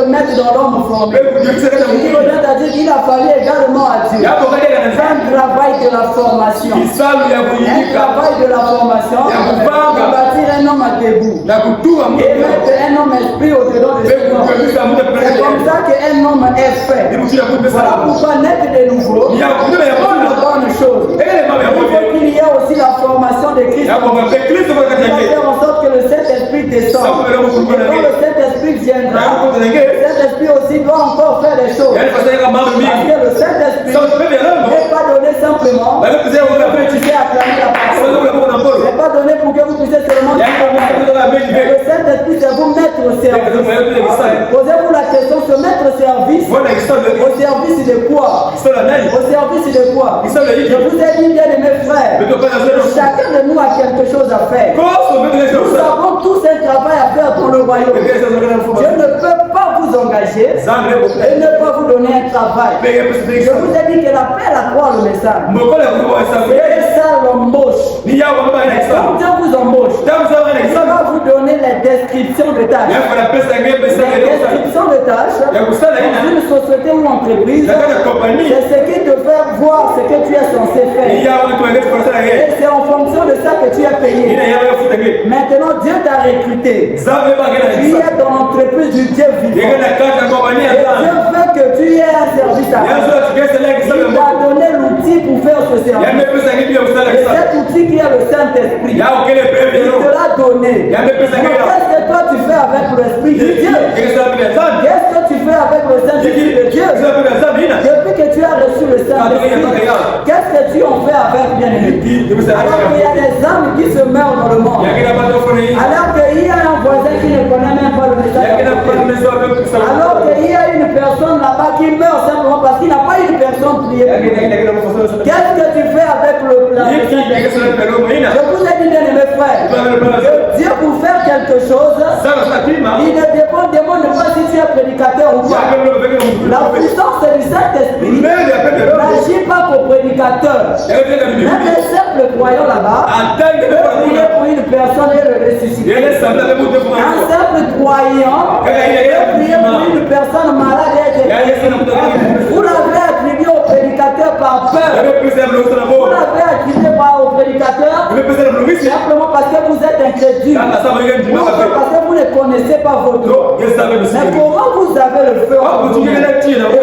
le mettre dans l'homme formé. Il revient à dire qu'il a fallu également à Dieu 20 travail de la formation. Un travail de la formation pour bâtir un homme debout. Et mettre un homme esprit au-dedans de ce corps. C'est comme ça qu'un homme est fait. Voilà pourquoi naître de nouveau, c'est une bonne chose. Il faut qu'il y ait aussi la formation de Christ. Il va faire en sorte que le Saint-Esprit descende. Et quand le Saint-Esprit viendra, le Saint-Esprit aussi doit encore faire des choses. Parce que le Saint-Esprit n'est pas donné simplement pour que vous puissiez acclamer la parole. Il n'est pas donné pour que vous puissiez seulement le Saint-Esprit, c'est vous mettre au service. Posez-vous la question, se mettre au service. Au service de quoi? Au service de quoi? Je vous ai dit, bien mes frères, chacun de nous a quelque chose à faire. Nous avons tous un travail à faire pour le royaume. Je ne peux pas vous engager et ne pas vous donner un travail. Je vous ai dit que la paix, la croix, le message. Et ça l'embauche. Quand Dieu vous embauche, il va vous donner les descriptions de tâches. Les descriptions de tâches dans une société ou entreprise, c'est ce qui te fait voir ce que tu es censé faire. Et c'est en fonction de ça que tu es payé. Maintenant, Dieu t'a recruté. Tu es dans l'entreprise du Dieu vivant. Et Dieu veut que tu aies un service à faire. Il t'a donné l'outil pour faire ce service. Et cet outil qui est le Saint-Esprit, il te l'a donné. Qu'est-ce que toi tu fais avec l'Esprit de Dieu? Qu'est-ce que tu fais avec le Saint-Esprit de Dieu? Depuis que tu as reçu le Saint-Esprit, qu'est-ce que tu en fais avec, bien-aimé? Alors qu'il y a des âmes qui se meurent dans le monde. Alors qu'il y a un voisin qui ne connaît même pas le message. Alors qu'il y a une personne là-bas qui meurt simplement parce qu'il n'a pas une personne priée. Qu'est-ce que tu fais avec le Saint-Esprit? Je vous ai dit, bien-aimé frère, que Dieu pour faire quelque chose, il ne demande pas si tu es prédicateur ou pas. La puissance du Saint-Esprit n'agit pas pour prédicateur. Même les simples croyants là-bas peuvent prier pour une personne et le ressusciter. Un simple croyant peut prier pour une personne malade et être. Vous l'avez attribué au prédicateur par peur. Vous l'avez attribué au prédicateur simplement parce que vous êtes incrédule. Non, parce que vous ne connaissez pas votre Dieu. Mais comment vous avez le feu en vous? Et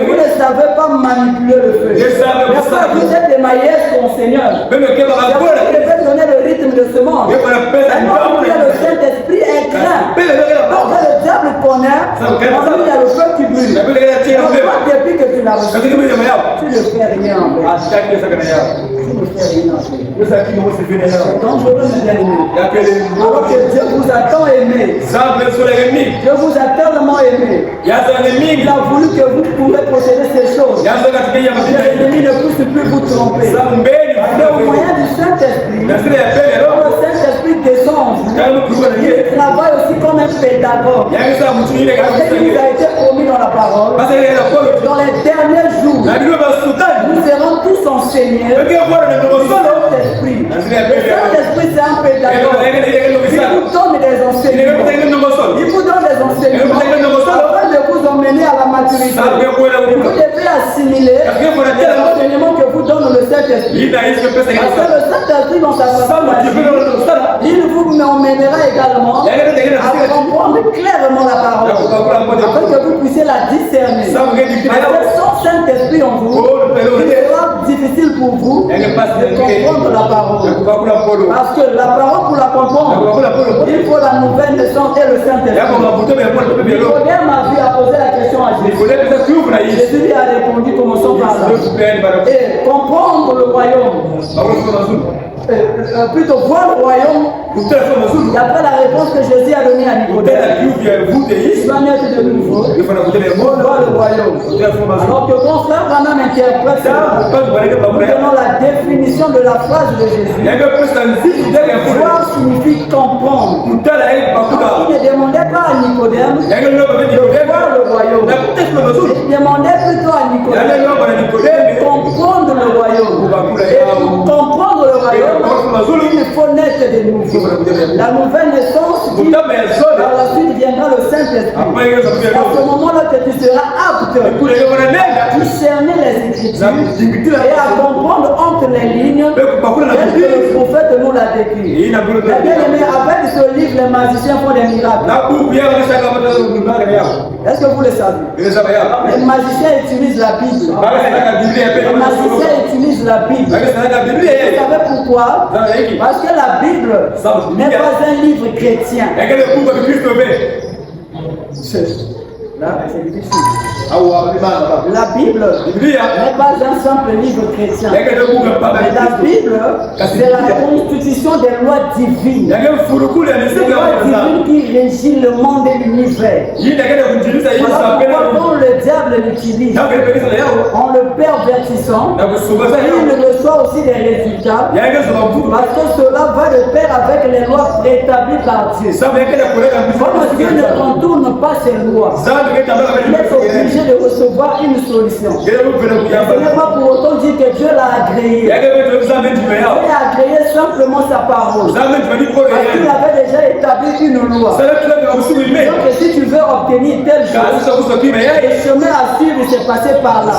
vous ne savez pas manipuler le feu. Vous êtes émaillé son Seigneur. Vous devez donner le rythme de ce monde. Maintenant, le Saint-Esprit est craint. Parce que le diable connaît, en lui il y a le feu qui brûle. Depuis que tu l'as reçu, tu ne fais rien en fait. Tu ne fais rien en fait. C'est dangereux, mes amis. Alors que Dieu vous a tant aimé. Dieu vous a tellement aimé. Il a voulu que vous pourrez posséder ces choses. L'ennemi ne puisse plus vous tromper. C'est au moyen du Saint-Esprit. Le Saint-Esprit descend en vous. Il travaille aussi comme un pédagogue. Parce qu'il nous a été promis dans la parole. Dans les derniers jours, nous serons tous enseignés. Le Saint-Esprit, c'est un pédagogue. Il vous donne des enseignements. Il vous donne des enseignements afin de vous emmener à la maturité. Vous devez assimiler les enseignements que vous donne le Saint-Esprit. Parce que le Saint-Esprit, dans sa façon d'agir, il vous emmènera également à comprendre clairement la parole, afin que vous puissiez la discerner. Parce que sans Saint-Esprit en vous, il sera difficile pour vous de comprendre la parole. Parce que la parole, pour la comprendre, il faut la nouvelle naissance et le Saint-Esprit. Nicodème a posé la question à Jésus. Jésus lui a répondu, commençons par là. Et comprendre le royaume. Plutôt voir le royaume. D'après la réponse que Jésus a donnée à Nicodème, il va naître de nouveau. On voit le royaume. Alors que mon frère Branham interprète ça, nous donnons la définition de la phrase de Jésus. Voir signifie comprendre. Il ne demandait pas à Nicodème de voir le royaume. Il demandait plutôt à Nicodème de comprendre le royaume. Et pour comprendre le royaume, il faut naître de nouveau. La nouvelle naissance qui, par la suite, viendra le Saint-Esprit. À ce moment-là que tu seras apte à discerner les Écritures. Écritures et à comprendre entre les lignes que le prophète nous l'a décrit. Mais bien aimé, avec ce livre, les magiciens font des miracles. Est-ce que vous le savez? Les magiciens utilisent la Bible. Les magiciens utilisent la Bible. Vous savez pourquoi? Parce que la Bible n'est pas un livre chrétien. Là, c'est difficile. La Bible n'est pas un simple livre chrétien. Mais la Bible, c'est la constitution des lois divines. Des lois divines qui régissent le monde et l'univers. Voilà pourquoi quand le diable l'utilise, en le pervertissant, il reçoit aussi des résultats. Parce que cela va de pair avec les lois préétablies par Dieu. Comme Dieu ne contourne pas ses lois, il est obligé de recevoir une solution. Ce n'est pas pour autant dire que Dieu l'a agréé. Il a agréé simplement sa parole. Parce qu'il avait déjà établi une loi. Donc si tu veux obtenir telle chose, le chemin à suivre c'est passer par là.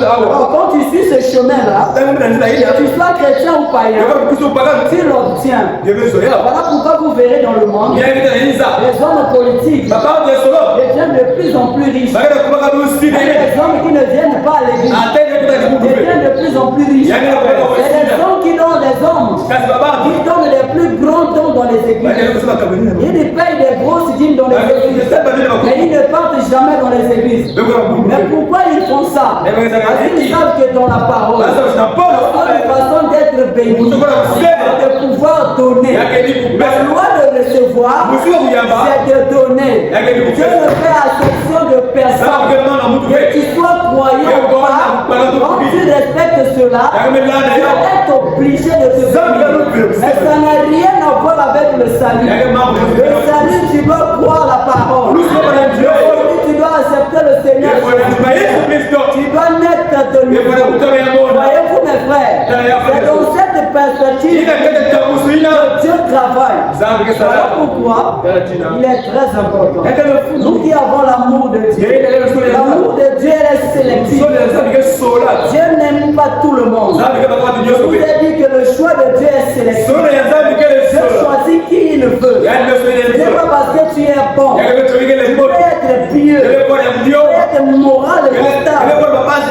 Alors quand tu suis ce chemin-là, que tu sois chrétien ou païen, tu l'obtiens. Voilà pourquoi vous verrez dans le monde, les hommes politiques deviennent de plus en plus riches. Les hommes qui ne viennent pas à l'église deviennent de plus en plus riches. Et les hommes qui donnent qui donnent les plus grands dons dans les églises. Ils payent des grosses dîmes dans les églises. Mais ils ne partent jamais dans les églises. Mais pourquoi ils font ça? Parce qu'ils savent que dans la parole, la façon d'être béni, de pouvoir donner. La loi de recevoir, c'est de donner. Dieu ne fait exception de personne. Que tu sois croyant ou pas, quand tu respectes cela, tu es obligé de te bénir. Mais ça n'a rien à voir avec le salut. Le salut, tu dois croire la parole. Tu dois accepter le Seigneur. Tu dois naître de nouveau. Voyez-vous mes frères, c'est dans cette perspective que Dieu travaille. Voilà pourquoi il est très important. Nous qui avons l'amour de Dieu, l'amour de Dieu est sélectif. Dieu n'aime pas tout le monde. Je vous ai dit que le choix de Dieu est sélectif. Dieu choisit qui il veut. Ce n'est pas parce que tu es bon. Tu peux être pieux. Tu peux être moral et stable.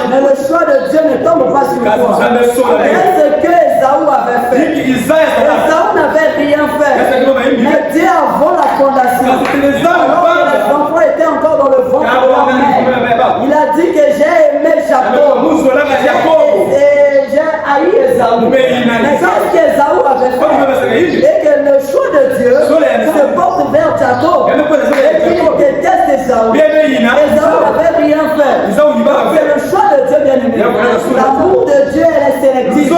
Mais le choix de Dieu ne tombe pas sur toi. C'est ce que Esaü avait fait. Esaü n'avait rien fait. Mais Dieu avant la fondation, les enfants étaient encore dans le ventre de leur mère, il a dit que j'ai aimé Jacob et j'ai haï Esaü. Mais qu'est-ce qu'Esaü avait fait? Et que le choix de Dieu se porte vers Jacob et qu'il déteste Esaü. Esaü n'avait rien fait. C'est le choix de Dieu, bien aimé. L'amour de Dieu est sélectif. Dieu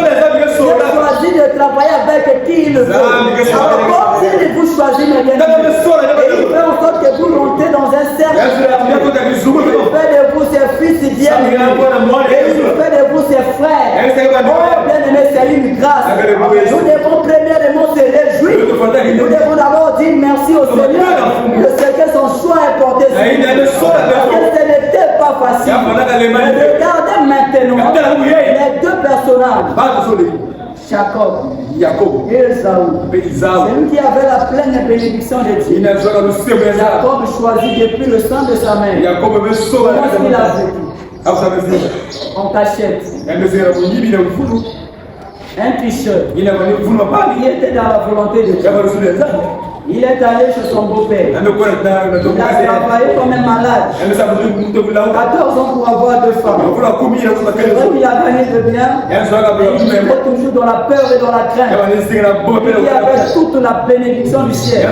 choisit de travailler avec qui il veut. Alors comme il vous choisit, mes bien-aimés, et il fait en sorte que vous montez dans un cercle fermé. Il fait de vous ses fils bien-aimés. Et il fait de vous ses frères. Oh, bien-aimés, c'est une grâce. Nous devons premièrement se réjouir. Nous devons d'abord dire merci au Seigneur de ce que son choix est porté sur nous. Parce que ce n'était pas facile. Mais regardez maintenant les deux personnages. Jacob et Esaü. C'est lui qui avait la pleine bénédiction de Dieu. Jacob choisit depuis le sang de sa mère. Comment est-ce qu'il a vécu? En cachette. Un tricheur. Il était dans la volonté de Dieu. Il est allé chez son beau-père. Il a travaillé comme un malade. 14 ans pour avoir 2 femmes. Il a gagné de bien. Il était toujours dans la peur et dans la crainte. Il avait toute la bénédiction du ciel.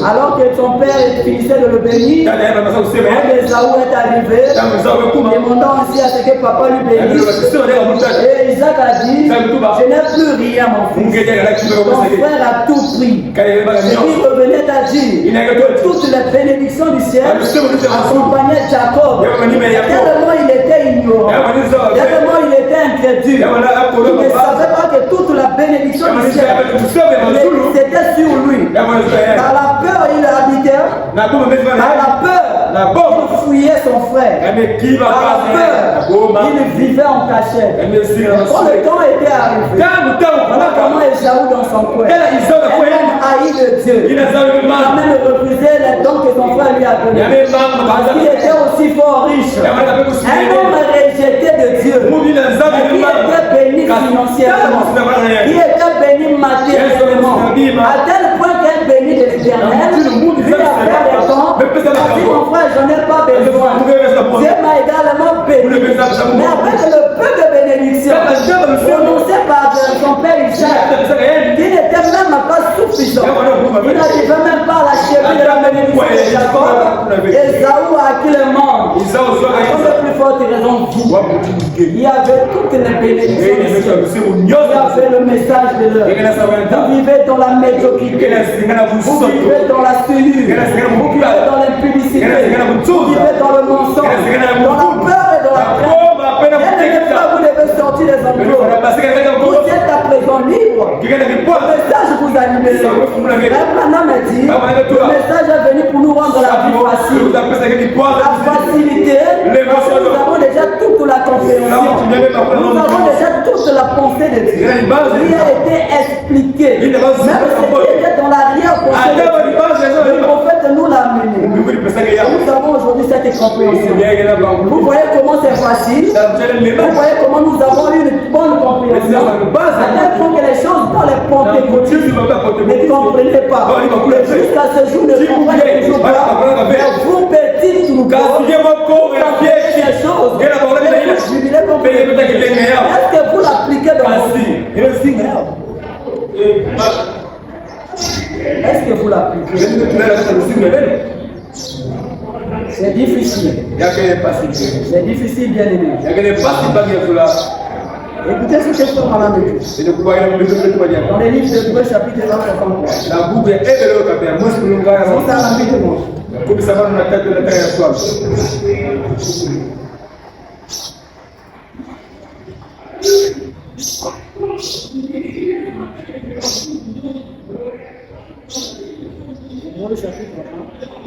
Alors que son père finissait de le bénir, Esaü est arrivé, demandant ainsi à ce que papa lui bénisse. Et Isaac a dit, je n'ai plus rien, mon fils. Ton frère a tout pris. Et il revenait à dire que toutes les bénédictions du ciel accompagnaient Jacob. Tellement il était ignorant, tellement il était incrédule, il ne savait pas que toute la bénédiction du ciel c'était sur lui. Par la peur il habitait, par la peur il fouillait son frère, par la peur Il vivait en cachette. Quand le temps était arrivé, voilà comment Ésaü dans son coin. Elle haït de Dieu. Il a même refusé les dons que son frère lui a donnés. Parce qu'il était aussi fort riche. Un homme rejeté de Dieu. Il était béni financièrement. Il était béni matériellement. À tel point qu'elle bénit de l'Éternel. Lui a fait des dons. Si mon frère, j'en ai pas besoin. Dieu m'a également béni. Mais avec le peu de bénédiction prononcé par son père Isaac, qui n'était même pas suffisant. Il n'arrivait même pas à l'acheter de la bénédiction de Jacob. Ésaü a acquis le monde. Comme de plus forte raison, vous. Il y avait toutes les bénédictions. Il y avait le message de l'heure. Vous vivez dans la médiocrité. Vous vivez dans la cellule. Vous vivez dans l'impudicité. Vous vivez dans le mensonge. Dans la peur et dans la crainte. Vous devez sortir des emplois. Vous êtes à présent libre. Le message vous a libéré. Maintenant me dit, le message est venu pour nous rendre la vie facile. La facilité. Nous avons déjà toute la compréhension. Nous avons déjà toute la pensée de Dieu. Il a été expliqué. Même ce qui était dans l'arrière-pensée de Dieu, le prophète nous l'a amené. Nous avons aujourd'hui cette compréhension. Vous voyez comment c'est facile. Vous voyez comment nous avons une bonne compréhension. À tel point que les choses dans les Pentecôtistes ne comprenaient pas. Jusqu'à ce jour, ne comprenez toujours pas. Mais vous, petits troupes, vous comprenez ces choses. Est-ce que vous l'appliquez dans votre vie? Est-ce que vous l'appliquez? C'est difficile. C'est difficile, bien aimé. Écoutez ce que Frère Malam dit. Dans les livres de Hébreux, chapitre 23. C'est ça la vie de moi.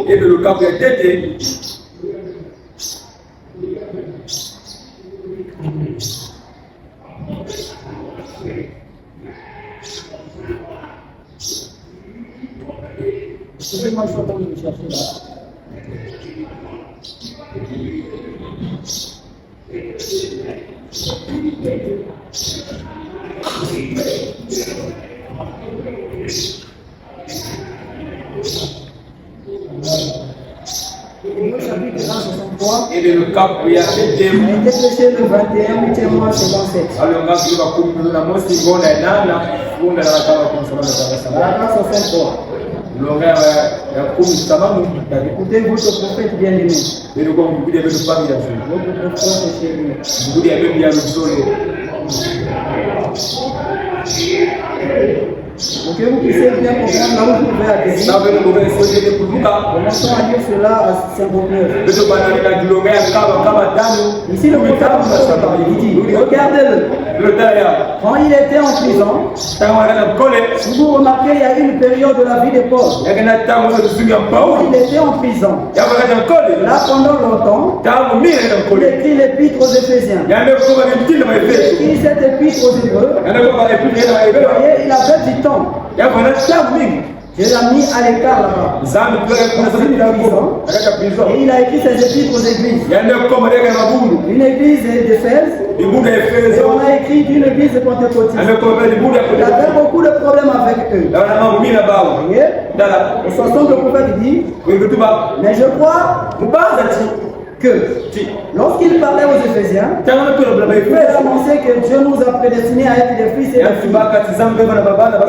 Et de le cap de tête. Excusez-moi, je suis en train de me chercher là. Et de le cap de tête. Il était prêché le 21, 8e mois, 57. Alors, on va dire que nous avons aussi bon écoutez votre prophète bien-aimé. Votre prophète chez lui. Pour que vous puissiez bien comprendre là où vous pouvez atterrir. Commençons à lire cela à Saint-Bonheur. Ici le prophète il dit, regardez-le. Quand il était en prison, vous remarquez il y a eu une période de la vie de Paul. Il était en prison. Là pendant longtemps, il écrit l'épître aux Éphésiens. Il écrit cette épître aux Hébreux. Vous voyez, il avait du temps. Je l'ai mis à l'écart là-bas. Et il a écrit ses épîtres aux églises. Une église d'Éphèse. Et on a écrit une église pentecôtiste. Il avait beaucoup de problèmes avec eux. Vous voyez? Au 60, le prophète dit, mais je crois que lorsqu'il parlait aux Éphésiens, il a annoncé que Dieu nous a prédestinés à être des fils et des filles.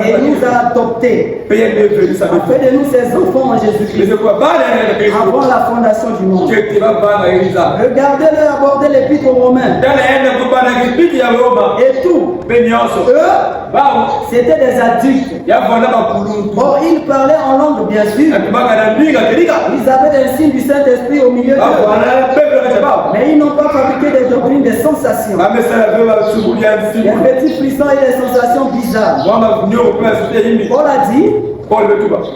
Et il nous a adoptés. A fait de nous ses enfants en Jésus-Christ. Avant la fondation du monde. Regardez-le aborder l'épître aux Romains. Et tout. Eux, c'était des adultes. Or, ils parlaient en langue, bien sûr. Ils avaient des signes du Saint-Esprit au milieu d'eux. Mais ils n'ont pas fabriqué des doctrines de sensations. Des petits frissons et des sensations bizarres. Paul a dit,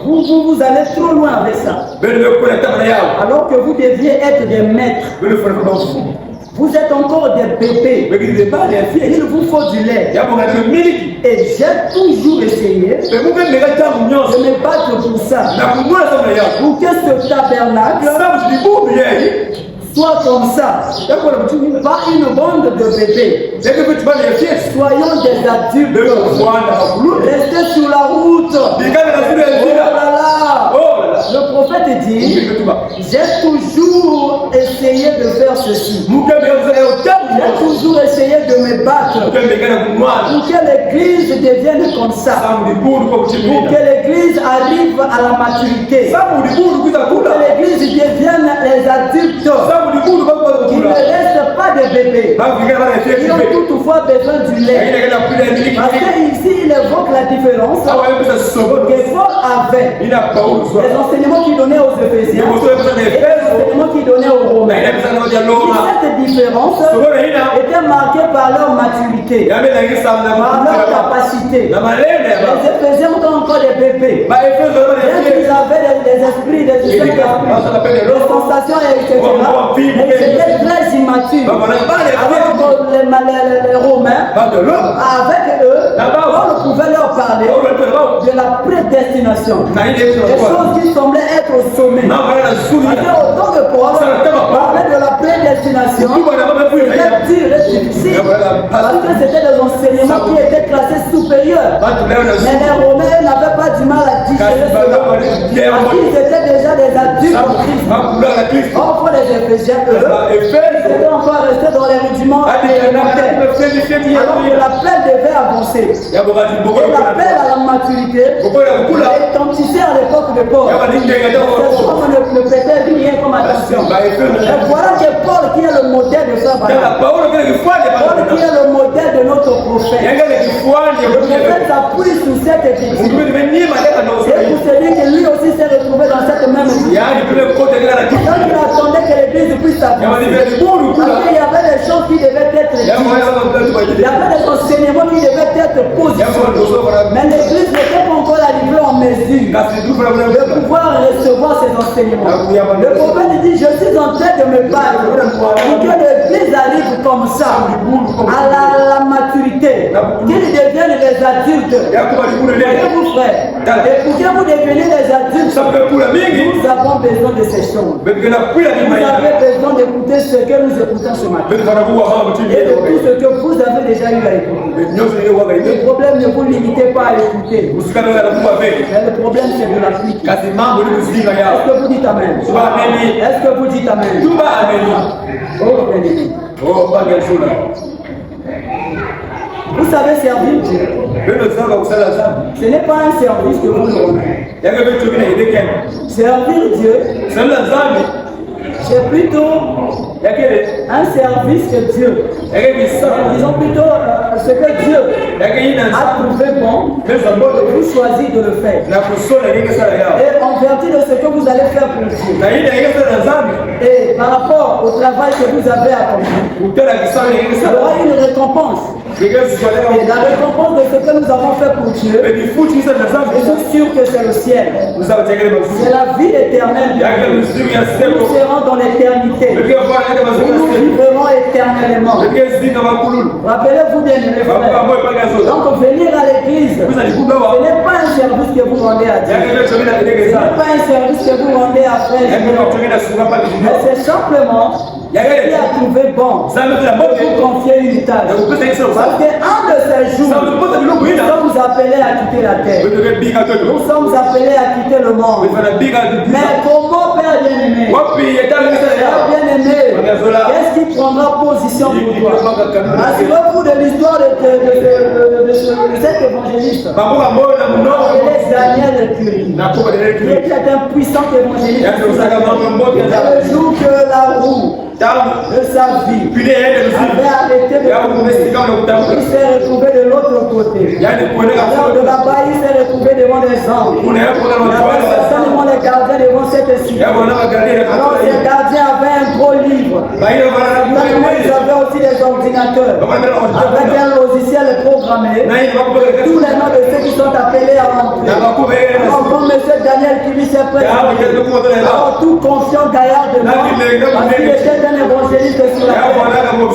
vous allez trop loin avec ça. Alors que vous deviez être des maîtres. Vous êtes encore des bébés. Il vous faut du lait. Et j'ai toujours essayé de me battre pour ça. Pour que ce tabernacle soit comme ça. Pas une bande de bébés. Soyons des adultes. Restez sur la route. Oh là là. Le prophète dit, j'ai toujours essayé de faire ceci. J'ai toujours essayé de me battre pour que l'église devienne comme ça. Pour que l'église arrive à la maturité. Pour que l'église devienne les adultes. Il ne reste pas de bébés. Ils ont toutefois besoin du lait. Parce qu'ici, il évoque la différence que Paul avait. Les enseignements qu'il donnait aux Éphésiens et les enseignements qu'il donnait aux Romains. Cette différence était marquée par leur maturité, par leur capacité. Les Éphésiens ont encore des bébés. Ils avaient des esprits, des sensations, etc. Mais ils étaient très immatures. Avec les Romains, avec eux, on pouvait leur parler de la prédestination. Des choses qui semblaient être au sommet. Parce qu'autant que Paul parlait de la prédestination, c'était difficile. Parce que c'était des enseignements qui étaient classés supérieurs. Mais les Romains n'avaient pas du mal à digérer cela. Parce qu'ils étaient déjà des adultes en Christ. Or, pour les Éphésiens, eux, ils étaient encore restés dans les rudiments élémentaires. Alors que l'appel devait avancer. Et l'appel à la maturité retentissait à l'époque de Paul. Ces hommes ne prêtaient rien comme attention. Et voilà que Paul qui est le modèle de ça. Paul qui est le modèle de notre prophète. Le prophète s'appuie sur cette écriture. Et pour celui que lui aussi s'est retrouvé dans cette même écriture. Donc il attendait que l'église puisse avancer. Parce qu'il y avait des choses qui devaient être dites. Il y avait des enseignements qui devaient être positionnés. Mais l'église n'était pas encore arrivée en mesure de pouvoir recevoir ces enseignements. Le prophète dit, je suis en train de me battre pour que l'église arrive comme ça, à la maturité, qu'ils deviennent des adultes. Voyez-vous, frère, et pour que vous deveniez des adultes, nous avons besoin de ces choses. Vous avez besoin d'écouter ce que nous écoutons ce matin. Et de tout ce que vous avez déjà eu à écouter. Le problème, ne vous limitez pas à écouter. Mais le problème, c'est de l'appliquer. Est-ce que vous dites Amen? Est-ce que vous dites Amen? Oh, bien-aimé. Vous savez servir Dieu. Ce n'est pas un service que vous rendez. Servir Dieu, c'est plutôt un service que Dieu. Disons plutôt ce que Dieu a trouvé bon, vous choisissez de le faire. Et en vertu de ce que vous allez faire pour Dieu. Et par rapport au travail que vous avez accompli, il y aura une récompense. Et la récompense de ce que nous avons fait pour Dieu, je suis sûr que c'est le ciel. C'est la vie éternelle. Nous serons dans l'éternité. Nous vivrons éternellement. Rappelez-vous bien, mes frères. Donc venir à l'église, ce n'est pas un service que vous rendez à Dieu. Ce n'est pas un service que vous rendez à frère. Mais c'est simplement qui a trouvé bon de vous confier une tâche. Parce qu'un de ces jours, nous sommes appelés à quitter la terre. Nous sommes appelés à quitter le monde. Mais comment, Père bien-aimé, qu'est-ce qui prendra position pour toi? Rappelez-vous de l'histoire de cet évangéliste. Il est Daniel Curie. Il était un puissant évangéliste. Le jour que la roue de sa vie avait arrêté de tourner, il s'est retrouvé de l'autre côté. Alors de là-bas, il s'est retrouvé devant des anges. Il y avait certainement les gardiens devant cette cité. Alors ces gardiens avaient un gros livre. Ils avaient aussi des des ordinateurs avec un logiciel programmé. Tous les noms de ceux qui sont appelés à entrer. Quand M. Daniel Kiri s'est présenté, alors tout confiant gaillard de moi, parce qu'il était un évangéliste sur la terre.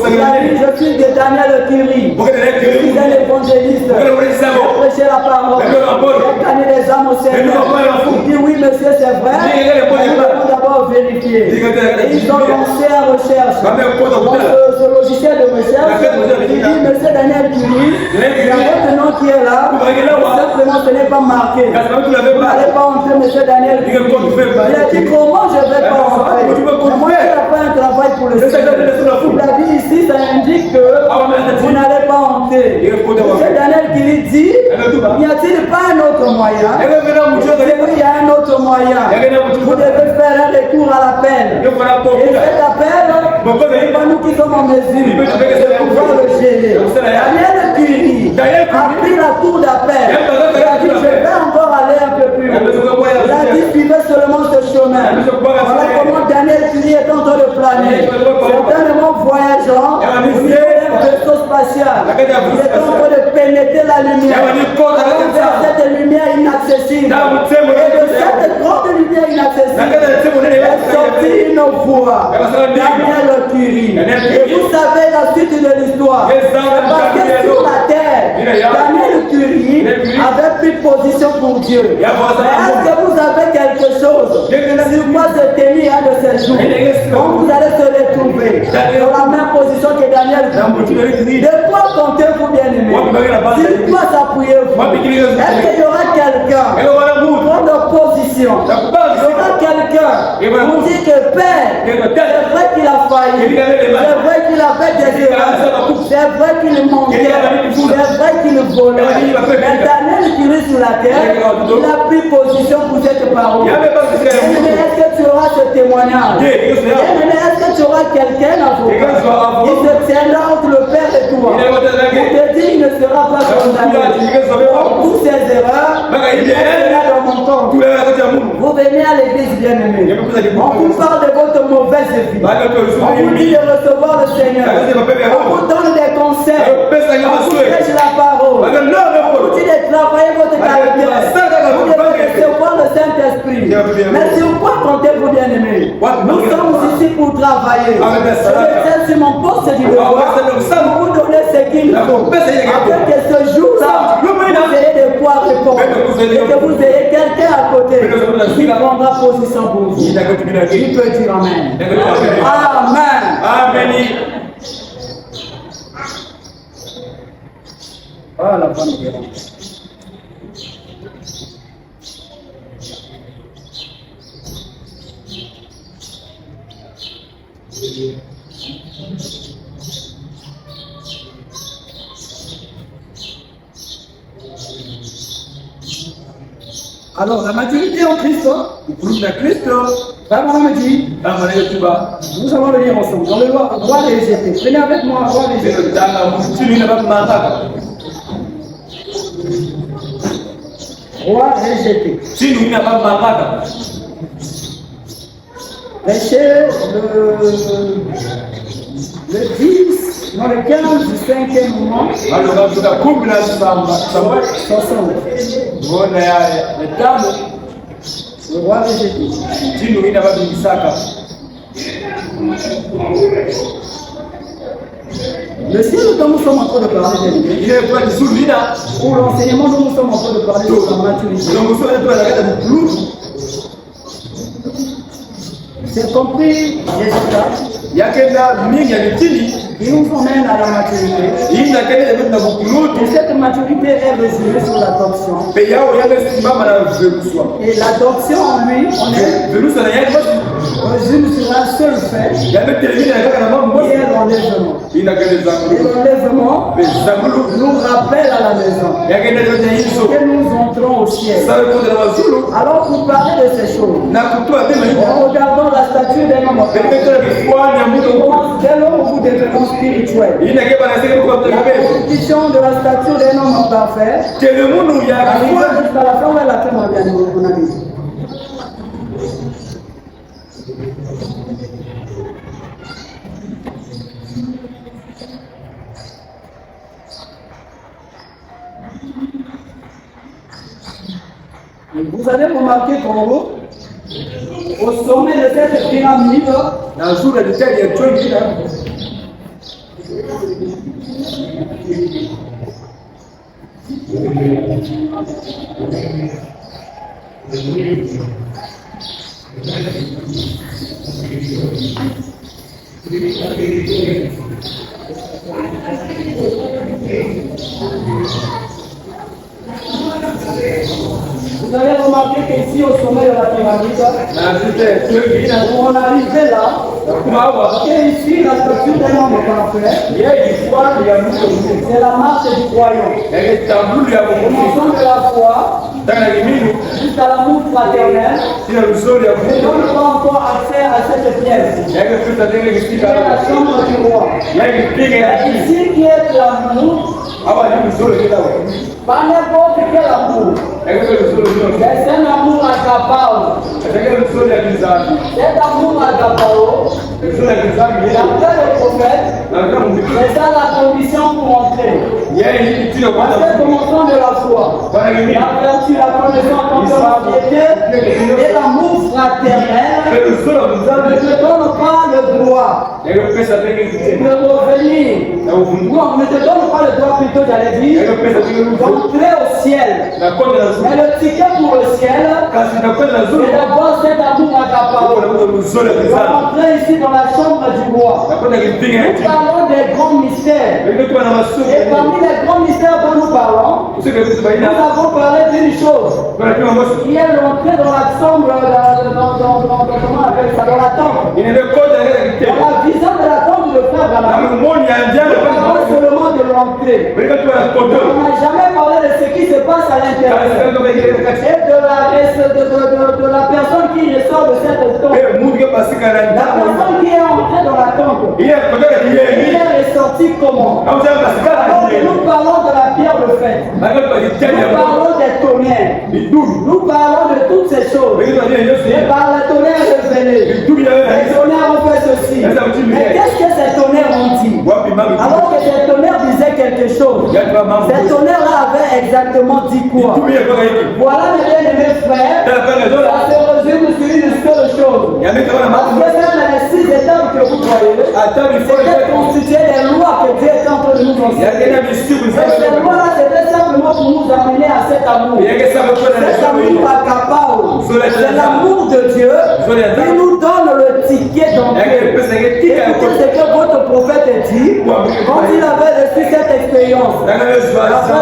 Il a dit, je suis de Daniel Kiri. Je suis un évangéliste. J'ai prêché la parole. J'ai gagné des âmes au Seigneur. Il dit oui monsieur c'est vrai. Nous devons d'abord vérifier. Et ils ont lancé la recherche. Dans ce logiciel de recherche, il dit monsieur Daniel Kiri, il y a votre nom qui est là. Simplement ce n'est pas marqué. Vous n'allez pas entrer monsieur Daniel Kiri. Il a dit comment je ne vais pas entrer. Moi je n'ai pas un travail pour le Seigneur. Il a dit ici ça indique que vous n'allez pas entrer. Monsieur Daniel Kiri dit, n'y a-t-il pas un autre moyen? Il y a un autre moyen. Vous devez faire un retour à l'appel. Et cet appel, c'est pas nous qui sommes en mesure de pouvoir le gérer. Daniel Kiri a pris la tour d'appel. Il a dit, je vais encore aller un peu plus haut. Il a dit, suivez seulement ce chemin. Voilà comment Daniel Kiri est en train de planer. Certainement voyageant, il est un vaisseau spatial. Il est en train de pénétrer la lumière. Vers cette lumière inaccessible. Et de cette grande lumière inaccessible est sortie une voix. Daniel Kiri. Et vous savez la suite de l'histoire. Parce que sur la terre, Daniel Kiri avait pris position pour Dieu. Mais est-ce que vous avez quelque chose sur quoi se tenir un de ces jours? Quand vous allez se retrouver dans la même position que Daniel Kiri. De quoi comptez-vous bien aimé? Sur quoi s'appuyez-vous? Est-ce qu'il y aura quelqu'un pour prendre position? Il y aura quelqu'un pour dire que Père, c'est vrai qu'il a failli, c'est vrai qu'il a fait des erreurs, c'est vrai qu'il manquait, c'est vrai qu'il volait. Mais Daniel Kiri sur la terre, il a pris position pour cette parole. Est-ce que tu auras ce témoignage? Est-ce que tu auras quelqu'un à vous? Il se tiendra entre le Père et toi. Il te dit, il ne sera pas condamné. Pour ses erreurs, il est là dans mon compte. Vous venez à l'église bien-aimée. On vous parle de votre mauvaise vie. On vous dit de recevoir le Seigneur. On vous donne des conseils. On vous prêche la parole. On vous dit de travailler votre caractère. Vous devez recevoir le Saint-Esprit. Mais sur quoi comptez-vous bien-aimés? Nous sommes ici pour travailler. Je suis sur mon poste du devoir pour vous donner ce qu'il faut. Afin que ce jour-là, vous ayez de quoi répondre. Et que vous ayez quelqu'un à côté qui prendra position pour vous. Il peut dire Amen. Amen. Amen. Ah, la bonne guérison. Alors, la maturité en Christ, vraiment me dit, nous allons le lire ensemble. Dans le roi des Égyptiens. Venez avec moi, roi des Égyptiens. Roi rejeté. Verset le 10, dans le 15 du 5e mois. 60. Le roi rejeté. Le ciel dont nous sommes en train de parler, pour l'enseignement dont nous sommes en train de parler de la maturité, c'est compris les étapes qui nous emmènent à la maturité. Et cette maturité est résumée sur l'adoption. Et l'adoption en lui, on est résume sur un seul fait, qui est l'enlèvement. Et l'enlèvement nous rappelle à la maison que nous entrons au ciel. Alors pour parler de ces choses, en regardant la statue d'un homme quel homme vous devenons spirituel. La constitution de la statue d'un homme parfait, jusqu'à la fin, on va la faire, mon ami. Vous allez remarquer qu'en haut, au sommet de cette pyramide, na sura ya tatu ya chongi na vous avez remarqué qu'ici au sommet de la pyramide, où on arrivait là, et ici la structure d'un homme parfait, c'est la marche du royaume. Commençons de la foi jusqu'à l'amour fraternel, et on n'a pas encore accès à cette pièce. C'est la chambre du roi. Ici qui est l'amour, pas n'importe quel amour. C'est un amour agapao. Cet amour agapao, d'après le prophète, c'est ça la condition pour entrer. Parce que commençons de la foi. La vertu, la connaissance en tant que piété et l'amour fraternel ne te donne pas le droit de revenir. Non, ne te donne pas le droit plutôt d'aller dire d'entrer au ciel. Mais le ticket pour le ciel, c'est d'avoir cet amour agapao. On va entrer ici dans la chambre du roi. Nous parlons des grands mystères. Et parmi les grands mystères dont nous parlons, nous avons parlé d'une chose qui est l'entrée dans la chambre, comment on appelle ça, dans la tente. Dans la vision de la tente de frère Branham, nous parlons seulement de l'entrée. On n'a jamais parlé de ce qui se passe à l'intérieur et de la personne qui ressort de cette tente. La personne qui est entrée dans la tente, il est ressorti comment? Alors que nous parlons de la pierre de fête, nous parlons des tonnerres, nous parlons de toutes ces choses. Et par le tonnerre révélé, les tonnerres ont fait ceci. Mais qu'est-ce que ces tonnerres ont dit? Alors que ces tonnerres disaient quelque chose, ces tonnerres-là avaient exactement dit quoi? Voilà mes bien-aimés frères, ça se résume sur une seule chose. Parce que même les 6 étapes que vous voyez, c'était constitué des lois que Dieu est en train de nous enseigner. Et ces lois-là, c'était simplement pour nous amener à cet amour. Cet amour agapao, c'est l'amour de Dieu qui nous donne le ticket d'entrée. Écoutez ce que votre prophète dit quand il avait reçu cette expérience, après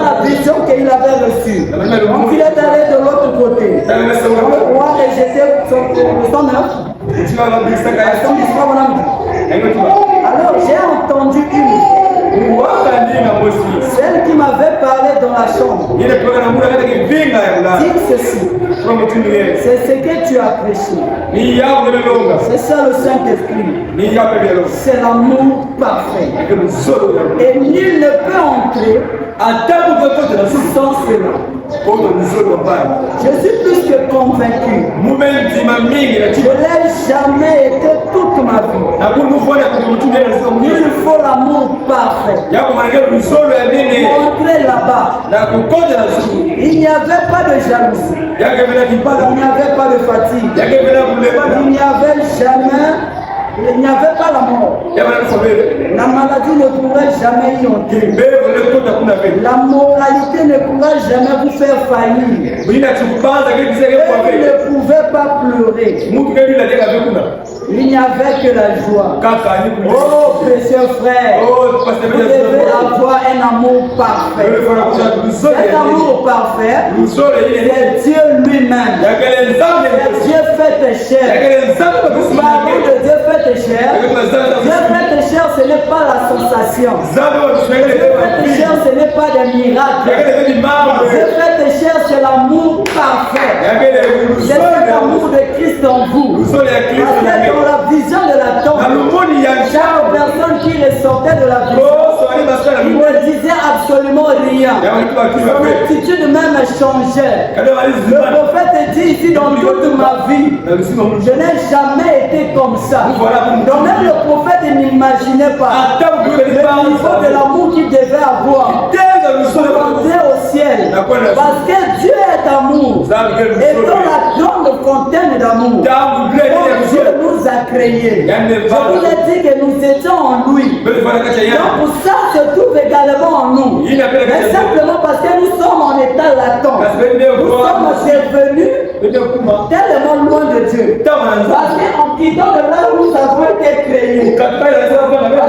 la vision qu'il avait reçue. Donc il est allé de l'autre côté. Quand le roi rejetait son œuvre, alors j'ai entendu une celle qui m'avait parlé dans la chambre. Dit ceci. C'est ce que tu as prêché. C'est ça le Saint-Esprit. C'est l'amour parfait. Et nul ne peut entrer sans cela. Je suis plus que convaincu. Je n'ai jamais été toute ma vie. Il faut l'amour parfait. Montrer là-bas. Il n'y avait pas de jalousie. Il n'y avait pas de fatigue. Il n'y avait jamais. Il n'y avait pas la mort. La maladie ne pourrait jamais y entrer. La moralité ne pourrait jamais vous faire faillir. Il ne pouvait pas pleurer. Il n'y avait que la joie. Oh, précieux frère, vous devez avoir un amour parfait. Cet amour parfait, c'est Dieu lui-même. C'est Dieu fait chair. Nous parlons de Dieu fait chair. Dieu fait chair, ce n'est pas la sensation. Dieu fait chair, ce n'est pas des miracles. Dieu fait chair, c'est l'amour parfait. C'est cet amour de Christ en vous. Parce que dans la vision de la tombe, chaque personne qui ressortait de la vision, il ne disait absolument rien. Son attitude même changeait. Le prophète dit ici dans toute ma vie, je n'ai jamais été comme ça. Donc même le prophète n'imaginait pas le niveau de l'amour qu'il devait avoir pour entrer au ciel. Parce que Dieu est amour. Étant la grande fontaine d'amour. Dieu nous a créés. Je vous ai dit que nous étions en lui. Donc pour ça se trouve également en nous. Mais simplement parce que nous sommes en état latent. Nous sommes devenus tellement loin de Dieu. Parce qu'en quittant de là où nous avons été créés. Parce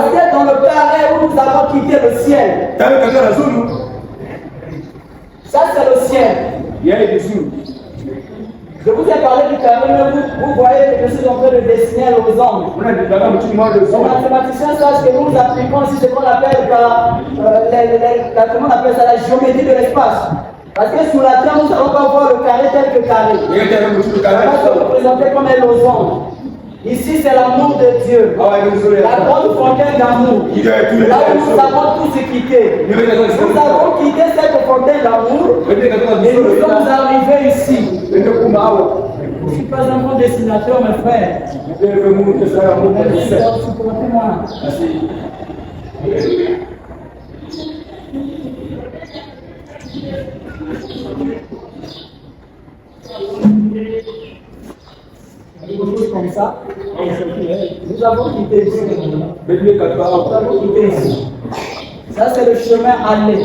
que dans le paradis où nous avons quitté le ciel. Ça c'est le ciel. Je vous ai parlé du paradis, vous voyez que je suis en train de dessiner aux anges. Les mathématiciens sachent que nous appliquons ici ce qu'on appelle comment on appelle ça, la géométrie de l'espace. Parce que sous la terre, nous n'allons pas voir le carré tel que carré. Ça va se représenter comme un losange. Ici, c'est l'amour de Dieu. La grande fontaine d'amour. Là où nous avons tous quitté. Nous avons quitté cette fontaine d'amour. Et nous sommes arrivés ici. Je ne suis pas un bon dessinateur, mes frères. Supportez-moi. Comme ça, nous avons quitté ici. Ça, c'est le chemin allé.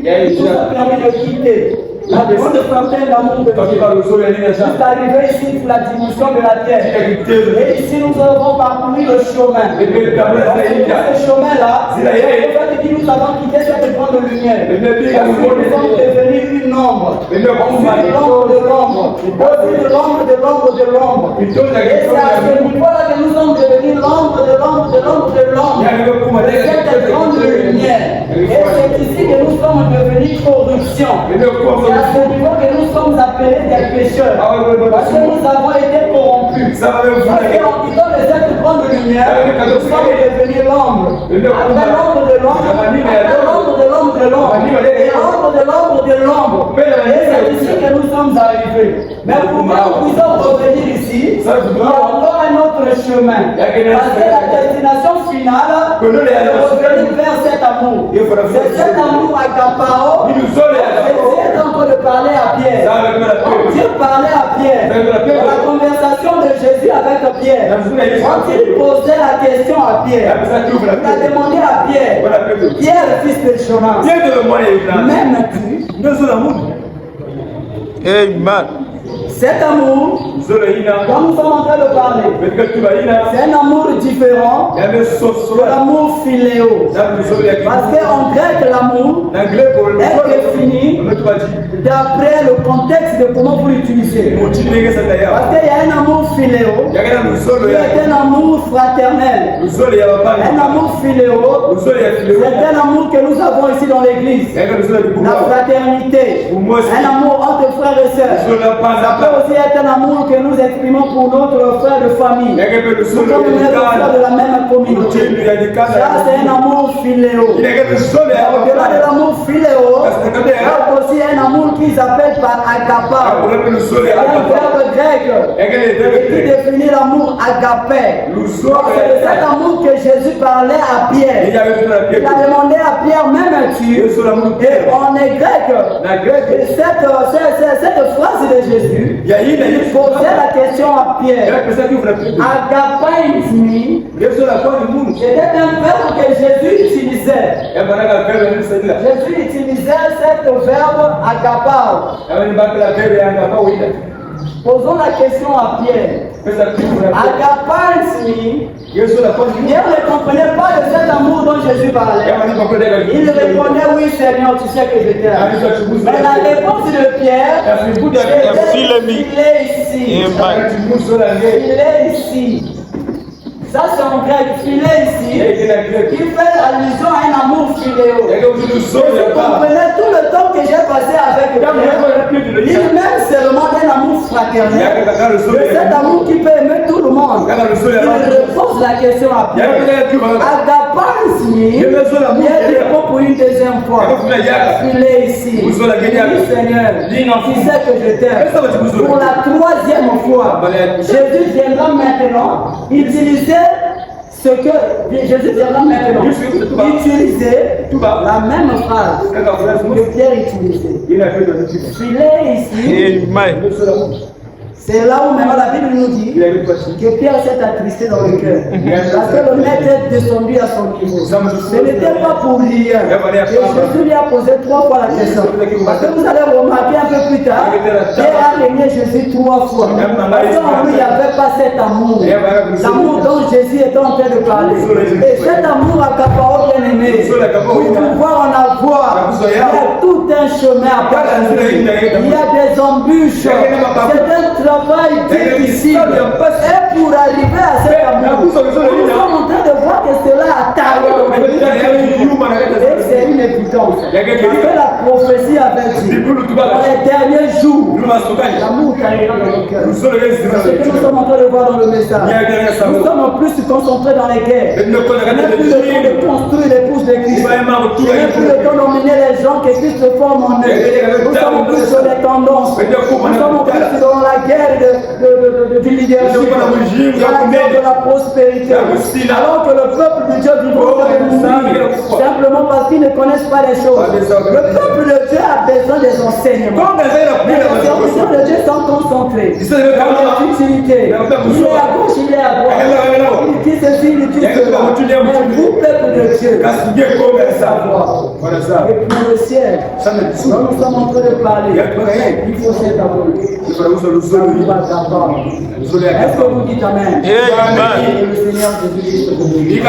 Nous avons permis de quitter la grande fontaine d'amour de Dieu. Nous sommes arrivés ici pour la dimension de la terre. Et ici, nous avons parcouru le chemin. Ce chemin-là, nous avons quitté cette grande lumière. Nous sommes devenus une ombre. L'ombre de l'ombre. Aussi de l'ombre de l'ombre de l'ombre. Et c'est à ce niveau-là que nous sommes devenus l'ombre de l'ombre de l'ombre de l'ombre. De cette grande lumière. Et c'est ici que nous sommes devenus corruption. C'est à ce niveau que nous sommes appelés des pécheurs. Parce que nous avons été corrompus. Parce qu'en quittant cette grande lumière, nous sommes devenus l'ombre. Après l'ombre de l'ombre, après l'ombre de l'ombre de l'ombre, et l'ombre de l'ombre de l'ombre. Et c'est ici que nous sommes arrivés. Mais pour que nous puissions revenir ici, il y a encore un autre chemin. Parce que la destination finale, c'est revenir vers cet amour. C'est cet amour agapao. Jésus est en train de parler à Pierre. Dieu parlait à Pierre. Dans la conversation de Jésus avec Pierre, quand il posait la question à Pierre, il a demandé à Pierre, Pierre, fils de Jonas, m'aimes-tu? Amen. Cet amour, quand nous sommes en train de parler, c'est un amour différent de l'amour philéo. Parce qu'en grec, l'amour est défini d'après le contexte de comment vous l'utilisez. Parce qu'il y a un amour philéo qui est un amour fraternel. Un amour philéo, c'est un amour que nous avons ici dans l'église. La fraternité, un amour entre frères et sœurs. Ça peut aussi être un amour que nous exprimons pour notre frère de famille. Nous sommes les frères de la même communauté. Ça, c'est un amour philéo. Au-delà de l'amour philéo, il y a aussi un amour qu'ils appellent par agapa. C'est un verbe grec qui définit l'amour agapé. C'est cet amour que Jésus parlait à Pierre. Il a demandé à Pierre, m'aimes-tu? Et en grec, cette phrase de Jésus, il posait la question à Pierre. Agapain-me, c'était un verbe que Jésus utilisait. Jésus utilisait ce verbe agapao. Posons la question à Pierre. Agapain-me, Pierre ne comprenait pas de cet amour dont Jésus parlait. Il répondait, oui Seigneur, tu sais que je t'aime. Mais la réponse de Pierre, c'est il est ici. Il est ici. Ça c'est en grec, filet ici, qui fait allusion à un amour filéo. Je comprenais tout le temps que j'ai passé avec Pierre. Il m'aime seulement d'un amour fraternel. Cet amour qui peut aimer tout le monde. Il pose la question à Pierre. Agapain-me, Pierre répond pour une deuxième fois. Filet ici. Oui Seigneur, tu sais que je t'aime. Pour la troisième fois, Jésus viendra maintenant utiliser Ce que Jésus dira maintenant, utilisez la même phrase que Pierre utilisait. Filer ici, c'est là où maintenant la Bible nous dit que Pierre s'est attristé dans le cœur. Parce que le maître est descendu à son niveau. Ce n'était pas pour rien. Et Jésus lui a posé 3 fois la question. Parce que vous allez remarquer un peu plus tard, Pierre a régné Jésus 3 fois. Parce qu'en lui, il n'y avait pas cet amour. L'amour dont Jésus était en train de parler. Et cet amour à Capao, bien aimé, pour pouvoir en avoir, il y a tout un chemin à parcourir. Il y a des embûches. C'est un travail difficile. Et pour arriver à cet amour, nous sommes en train de voir que cela a talent. Et c'est une évidence. Parce que la prophétie avait dit, dans les derniers jours, l'amour carriera dans nos cœurs. C'est ce que nous sommes en train de voir dans le message. Nous sommes en plus concentrés dans les guerres. On n'a plus le temps de construire l'épouse de Christ. On n'a plus le temps d'emmener les gens que Christ se forme en eux. Nous sommes plus sur les tendances. Nous sommes plus dans la guerre du leadership, dans la guerre de la prospérité. Alors que le peuple de Dieu vit simplement parce qu'ils ne connaissent pas les choses. Le peuple de Dieu a besoin des enseignements. Mais les enseignements de Dieu sont concentrés dans l'utilité. Il est à gauche, il est à droite. Il dit ceci, il dit cela. Mais vous, peuple de Dieu, savoir. Et pour le ciel, quand nous sommes en train de parler, il faut cet amour. Est-ce que vous dites Amen? Amen. Le Seigneur Jésus-Christ.